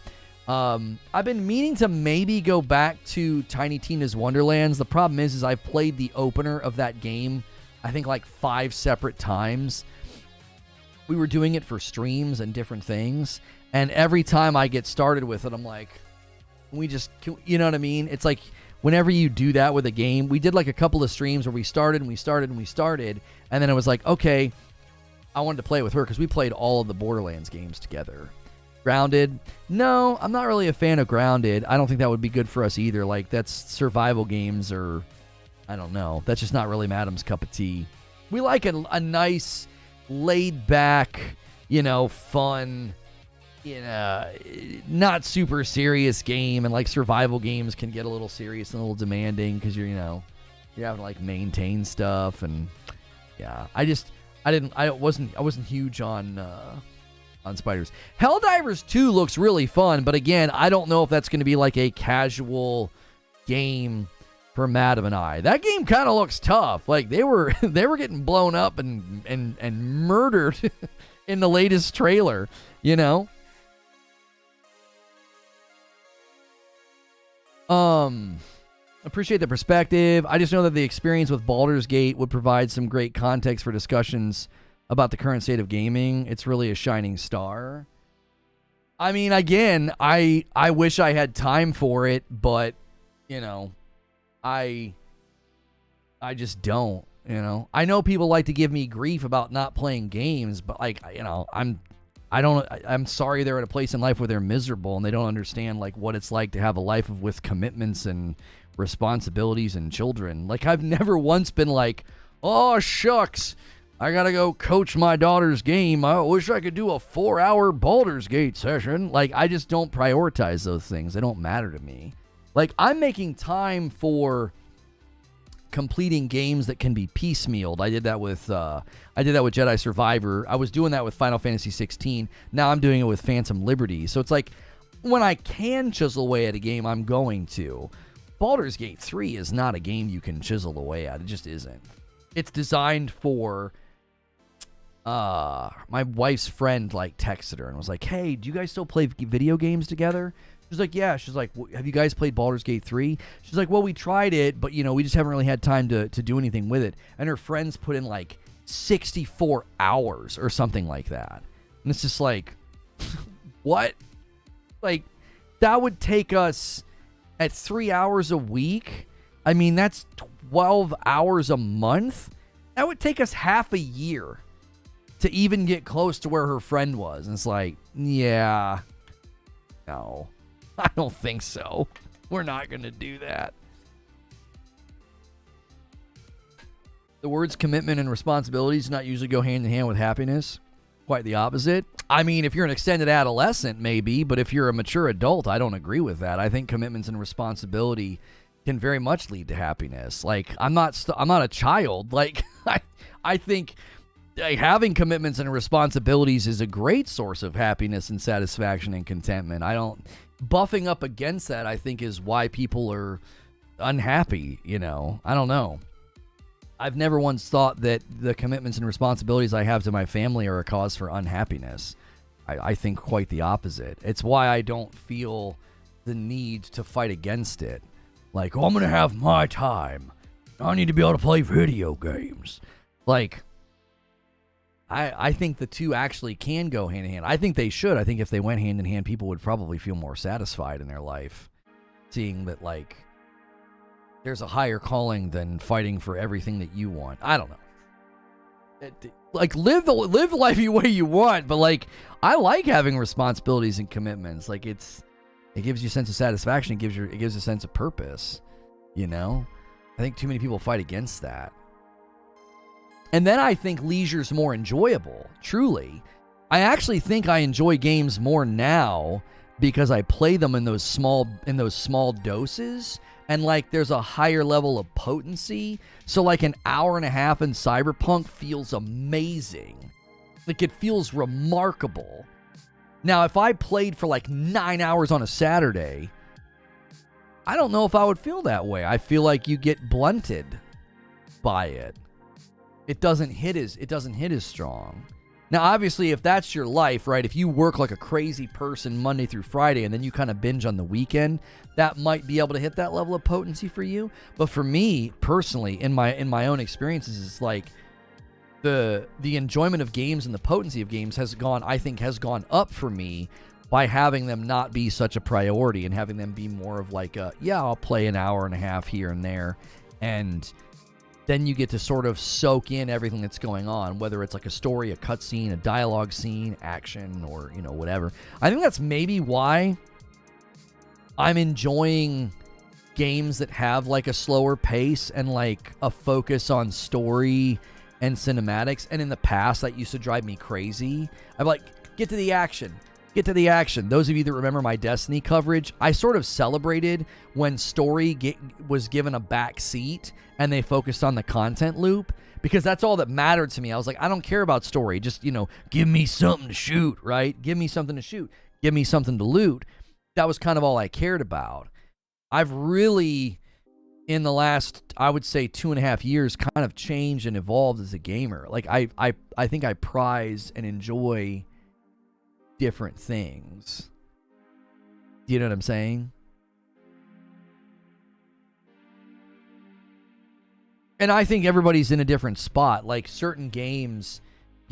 I've been meaning to maybe go back to Tiny Tina's Wonderlands. The problem is I've played the opener of that game, I think like 5 separate times. We were doing it for streams and different things. And every time I get started with it, I'm like, you know what I mean? It's like, whenever you do that with a game, we did like a couple of streams where we started, and then it was like, okay, I wanted to play with her because we played all of the Borderlands games together. Grounded? No, I'm not really a fan of Grounded. I don't think that would be good for us either. Like, that's survival games, or I don't know. That's just not really Madam's cup of tea. We like a nice, laid-back, fun, not super serious game, and like survival games can get a little serious and a little demanding because you're having to like maintain stuff, and yeah, I wasn't huge on spiders. Helldivers 2 looks really fun, but again, I don't know if that's going to be like a casual game for Madam and I. That game kind of looks tough. Like they were getting blown up and murdered in the latest trailer, Appreciate the perspective. I just know that the experience with Baldur's Gate would provide some great context for discussions about the current state of gaming. It's really a shining star. I mean, again, I wish I had time for it, but I just don't. I know people like to give me grief about not playing games, but like, I'm sorry they're at a place in life where they're miserable and they don't understand like what it's like to have a life with commitments and responsibilities and children. Like, I've never once been like, oh shucks, I gotta go coach my daughter's game. I wish I could do a 4-hour Baldur's Gate session. Like, I just don't prioritize those things. They don't matter to me. Like, I'm making time for completing games that can be piecemealed. I did that with Jedi Survivor. I was doing that with Final Fantasy 16. Now I'm doing it with Phantom Liberty. So it's like, when I can chisel away at a game, I'm going to. Baldur's Gate 3 is not a game you can chisel away at. It just isn't. It's designed for... my wife's friend like texted her and was like, hey, do you guys still play video games together? She's like, yeah. She's like, have you guys played Baldur's Gate 3? She's like, well, we tried it, but we just haven't really had time to do anything with it. And her friends put in like 64 hours or something like that. And it's just like, what? Like, that would take us at 3 hours a week. I mean, that's 12 hours a month. That would take us half a year to even get close to where her friend was. And it's like, yeah, no, I don't think so. We're not going to do that. The words commitment and responsibilities do not usually go hand in hand with happiness. Quite the opposite. I mean, if you're an extended adolescent, maybe, but if you're a mature adult, I don't agree with that. I think commitments and responsibility can very much lead to happiness. Like, I'm not a child. Like, I think having commitments and responsibilities is a great source of happiness and satisfaction and contentment. Buffing up against that, I think, is why people are unhappy, I don't know. I've never once thought that the commitments and responsibilities I have to my family are a cause for unhappiness. I think quite the opposite. It's why I don't feel the need to fight against it. Like, oh, I'm going to have my time. I need to be able to play video games. Like, I think the two actually can go hand in hand. I think they should. I think if they went hand in hand, people would probably feel more satisfied in their life. seeing that, like, there's a higher calling than fighting for everything that you want. I don't know. Like, live the life the way you want, but, like, I like having responsibilities and commitments. Like, it gives you a sense of satisfaction. It gives a sense of purpose, you know? I think too many people fight against that. And then I think leisure's more enjoyable, truly. I actually think I enjoy games more now because I play them in those small doses, and, like, there's a higher level of potency. So, like, an hour and a half in Cyberpunk feels amazing. Like, it feels remarkable. Now, if I played for like 9 hours on a Saturday, I don't know if I would feel that way. I feel like you get blunted by it. It doesn't hit as strong. Now, obviously, if that's your life, right, if you work like a crazy person Monday through Friday and then you kind of binge on the weekend, that might be able to hit that level of potency for you. But for me, personally, in my own experiences, it's like the enjoyment of games and the potency of games has gone up for me by having them not be such a priority and having them be more of like I'll play an hour and a half here and there, and then you get to sort of soak in everything that's going on, whether it's like a story, a cutscene, a dialogue scene, action, or, you know, whatever. I think that's maybe why I'm enjoying games that have like a slower pace and like a focus on story and cinematics. And in the past, that used to drive me crazy. I'm like, get to the action. Get to the action. Those of you that remember my Destiny coverage, I sort of celebrated when story was given a back seat and they focused on the content loop, because that's all that mattered to me. I was like, I don't care about story. Just, you know, give me something to shoot, right? Give me something to shoot. Give me something to loot. That was kind of all I cared about. I've really, in the last, I would say 2.5 years, kind of changed and evolved as a gamer. Like, I think I prize and enjoy different things. Do you know what I'm saying? And I think everybody's in a different spot. Like, certain games I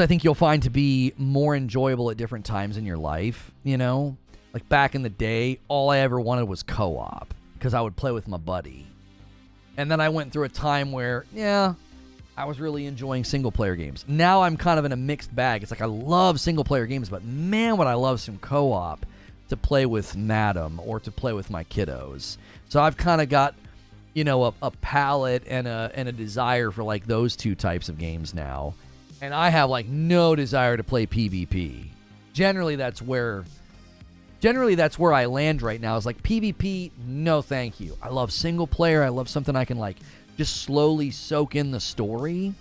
think you'll find to be more enjoyable at different times in your life, you know? Like, back in the day, all I ever wanted was co-op, because I would play with my buddy. And then I went through a time where, I was really enjoying single-player games. Now I'm kind of in a mixed bag. It's like I love single-player games, but man, would I love some co-op to play with Madam or to play with my kiddos. So I've kind of got, you know, a palette and a desire for, like, those two types of games now. And I have, like, no desire to play PvP. Generally, that's where I land right now, is like, PvP, no thank you. I love single-player. I love something I can, like, just slowly soak in the story.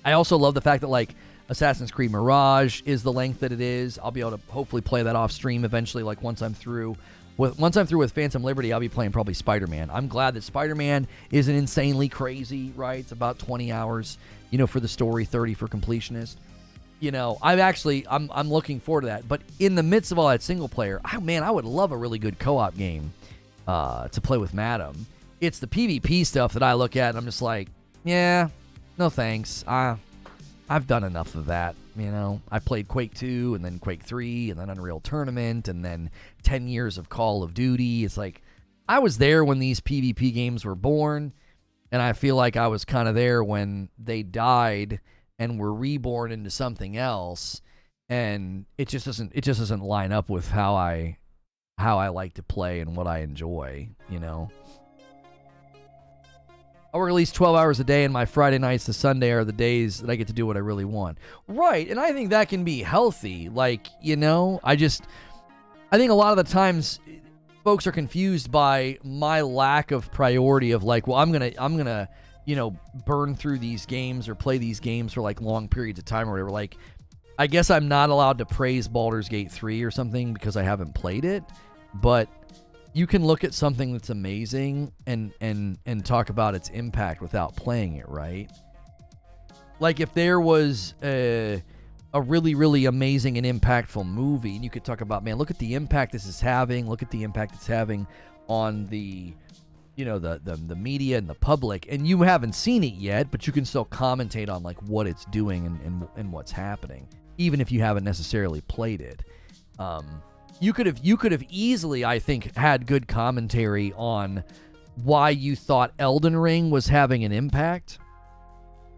I also love the fact that, like, Assassin's Creed Mirage is the length that it is. I'll be able to hopefully play that off stream eventually. Like, once I'm through with Phantom Liberty, I'll be playing probably Spider-Man. I'm glad that Spider-Man isn't insanely crazy, right? It's about 20 hours, you know, for the story, 30 for completionist. You know, I'm looking forward to that. But in the midst of all that single player, I would love a really good co-op game to play with Madam. It's the PvP stuff that I look at and I'm just like, yeah, no thanks. I've done enough of that, you know. I played Quake 2 and then Quake 3 and then Unreal Tournament and then 10 years of Call of Duty. It's like, I was there when these PvP games were born, and I feel like I was kind of there when they died and were reborn into something else, and it just doesn't line up with how I like to play and what I enjoy, you know. I work at least 12 hours a day, and my Friday nights to Sunday are the days that I get to do what I really want. Right, and I think that can be healthy. Like, you know, I think a lot of the times folks are confused by my lack of priority of, like, well, I'm gonna, you know, burn through these games or play these games for, like, long periods of time or whatever. Like, I guess I'm not allowed to praise Baldur's Gate 3 or something because I haven't played it, but you can look at something that's amazing and talk about its impact without playing it, right? Like, if there was a really, really amazing and impactful movie, and you could talk about, man, look at the impact this is having, look at the impact it's having on the, you know, the media and the public, and you haven't seen it yet, but you can still commentate on, like, what it's doing and what's happening, even if you haven't necessarily played it. you could have easily, I think, had good commentary on why you thought Elden Ring was having an impact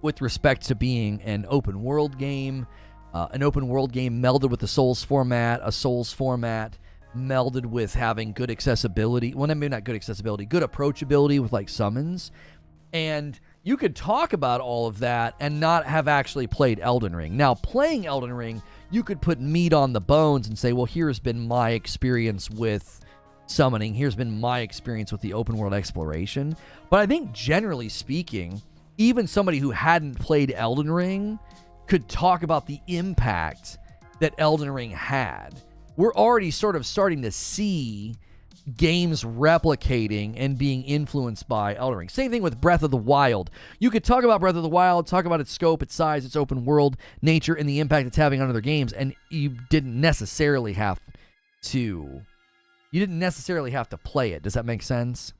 with respect to being an open world game melded with the Souls format, a Souls format melded with having good accessibility. Well, maybe not good accessibility, good approachability with like summons. And you could talk about all of that and not have actually played Elden Ring. Now, playing Elden Ring, you could put meat on the bones and say, well, here's been my experience with summoning. Here's been my experience with the open world exploration. But I think generally speaking, even somebody who hadn't played Elden Ring could talk about the impact that Elden Ring had. We're already sort of starting to see games replicating and being influenced by Elden Ring. Same thing with Breath of the Wild. You could talk about Breath of the Wild, talk about its scope, its size, its open world nature, and the impact it's having on other games, and you didn't necessarily have to play it. Does that make sense?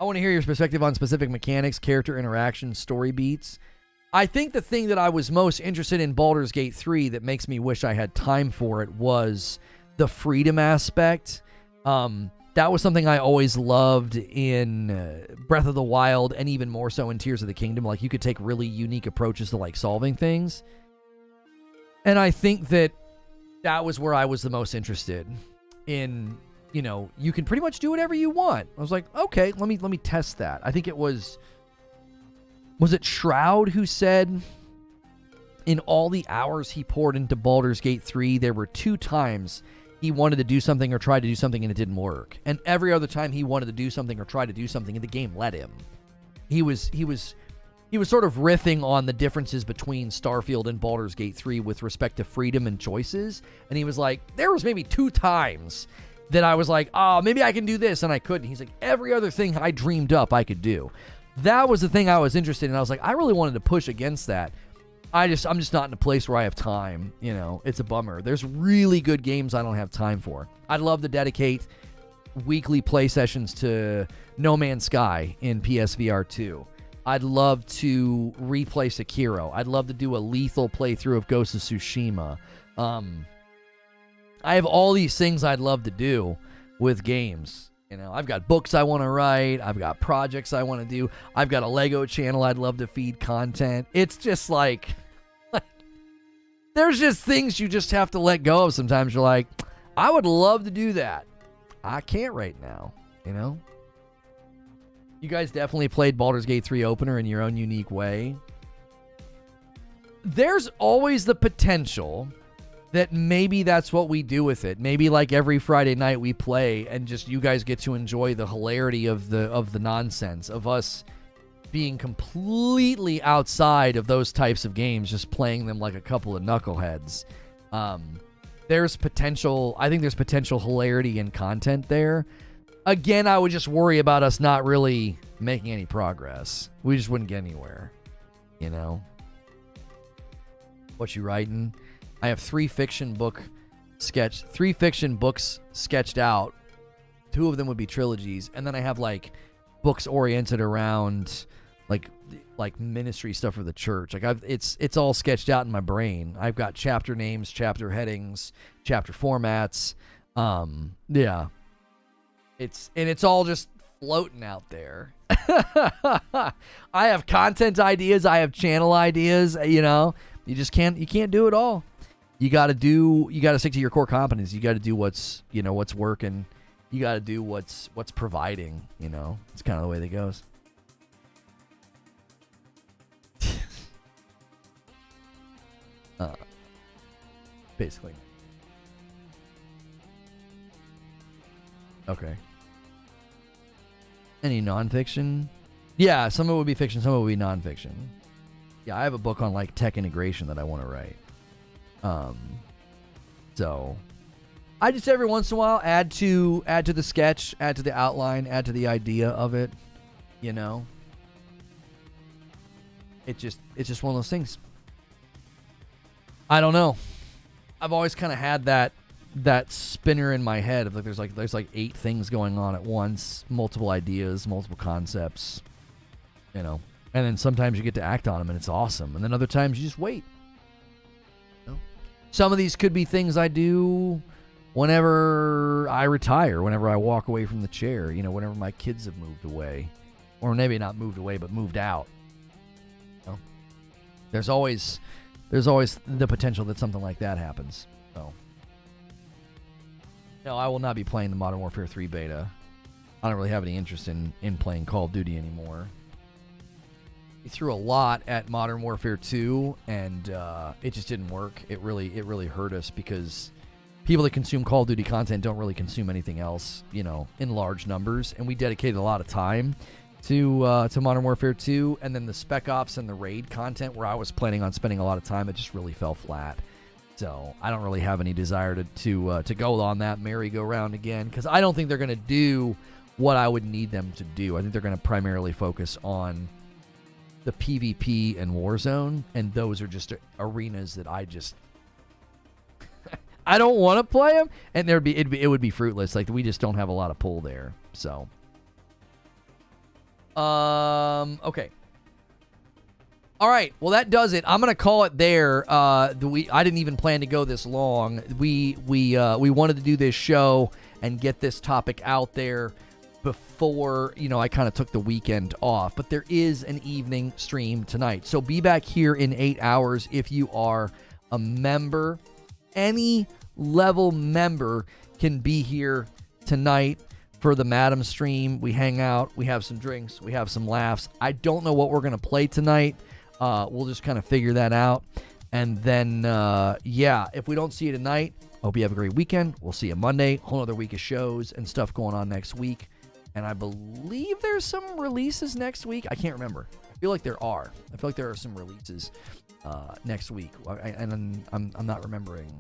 I want to hear your perspective on specific mechanics, character interaction, story beats. I think the thing that I was most interested in Baldur's Gate 3 that makes me wish I had time for it was the freedom aspect. That was something I always loved in Breath of the Wild, and even more so in Tears of the Kingdom. Like, you could take really unique approaches to like solving things. And I think that was where I was the most interested in. You know, you can pretty much do whatever you want. I was like, okay, let me test that. I think it was it Shroud who said in all the hours he poured into Baldur's Gate 3, there were 2 times he wanted to do something or tried to do something and it didn't work. And every other time he wanted to do something or tried to do something and the game let him. He was sort of riffing on the differences between Starfield and Baldur's Gate 3 with respect to freedom and choices. And he was like, there was maybe 2 times that I was like, oh, maybe I can do this, and I couldn't. He's like, every other thing I dreamed up, I could do. That was the thing I was interested in. I was like, I really wanted to push against that. I'm just not in a place where I have time. You know, it's a bummer. There's really good games I don't have time for. I'd love to dedicate weekly play sessions to No Man's Sky in PSVR 2. I'd love to replay Sekiro. I'd love to do a lethal playthrough of Ghost of Tsushima. I have all these things I'd love to do with games. You know, I've got books I want to write. I've got projects I want to do. I've got a Lego channel I'd love to feed content. It's just like there's just things you just have to let go of sometimes. You're like, I would love to do that. I can't right now, you know? You guys definitely played Baldur's Gate 3 opener in your own unique way. There's always the potential that maybe that's what we do with it. Maybe like every Friday night we play and just you guys get to enjoy the hilarity of the nonsense of us being completely outside of those types of games, just playing them like a couple of knuckleheads. There's potential. I think there's potential hilarity and content there. Again, I would just worry about us not really making any progress. We just wouldn't get anywhere, you know? What you writing? I have 3 fiction books sketched out. 2 of them would be trilogies, and then I have like books oriented around like ministry stuff for the church. Like it's all sketched out in my brain. I've got chapter names, chapter headings, chapter formats. Yeah. It's all just floating out there. I have content ideas, I have channel ideas, you know. You can't do it all. You got to stick to your core competence. You got to do what's working. You got to do what's providing, you know. It's kind of the way that goes. Basically. Okay. Any nonfiction? Yeah, some of it would be fiction, some of it would be nonfiction. Yeah, I have a book on like tech integration that I want to write. So I just every once in a while add to the sketch, add to the outline, add to the idea of it, you know. It's just one of those things. I don't know. I've always kind of had that spinner in my head of like there's like 8 things going on at once, multiple ideas, multiple concepts, you know. And then sometimes you get to act on them and it's awesome, and then other times you just wait. You know? Some of these could be things I do whenever I retire, whenever I walk away from the chair, whenever my kids have moved away. Or maybe not moved away, but moved out. There's always the potential that something like that happens. So, no, I will not be playing the Modern Warfare 3 beta. I don't really have any interest in playing Call of Duty anymore. We threw a lot at Modern Warfare 2, and it just didn't work. It really hurt us because people that consume Call of Duty content don't really consume anything else, in large numbers. And we dedicated a lot of time to Modern Warfare 2, and then the Spec Ops and the Raid content where I was planning on spending a lot of time, it just really fell flat. So I don't really have any desire to go on that merry-go-round again, because I don't think they're going to do what I would need them to do. I think they're going to primarily focus on the PvP and Warzone, and those are just arenas that I just I don't want to play them, and it would be fruitless. Like, we just don't have a lot of pull there. So okay. All right. Well, that does it. I'm gonna call it there. I didn't even plan to go this long. We wanted to do this show and get this topic out there before, I kind of took the weekend off. But there is an evening stream tonight, so be back here in 8 hours if you are a member. Any level member can be here tonight for the Madam stream. We hang out, we have some drinks, we have some laughs. I don't know what we're going to play tonight. We'll just kind of figure that out. And then, if we don't see you tonight, hope you have a great weekend. We'll see you Monday. Whole other week of shows and stuff going on next week. And I believe there's some releases next week. I can't remember. I feel like there are. Some releases next week. And I'm not remembering.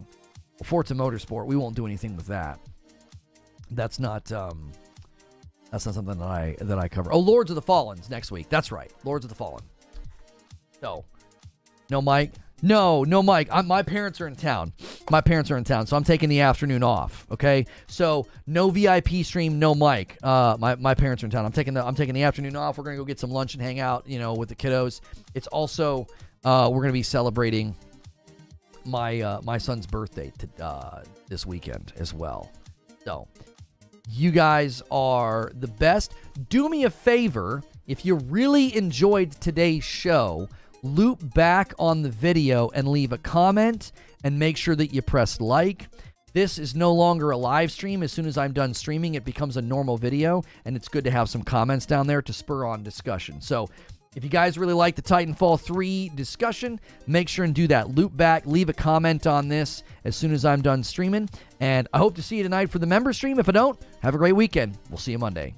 Forza Motorsport, we won't do anything with that. That's not something that I cover. Oh, Lords of the Fallen's next week. That's right. Lords of the Fallen. No Mike. No, Mike. My parents are in town. So I'm taking the afternoon off. Okay, so no VIP stream, no Mike. My parents are in town. I'm taking the afternoon off. We're gonna go get some lunch and hang out, with the kiddos. It's also we're gonna be celebrating my son's birthday this weekend as well. So you guys are the best. Do me a favor, if you really enjoyed today's show, loop back on the video and leave a comment and make sure that you press like. This is no longer a live stream. As soon as I'm done streaming, it becomes a normal video, and it's good to have some comments down there to spur on discussion. So if you guys really like the Titanfall 3 discussion, make sure and do that. Loop back, leave a comment on this as soon as I'm done streaming. And I hope to see you tonight for the member stream. If I don't, have a great weekend. We'll see you Monday.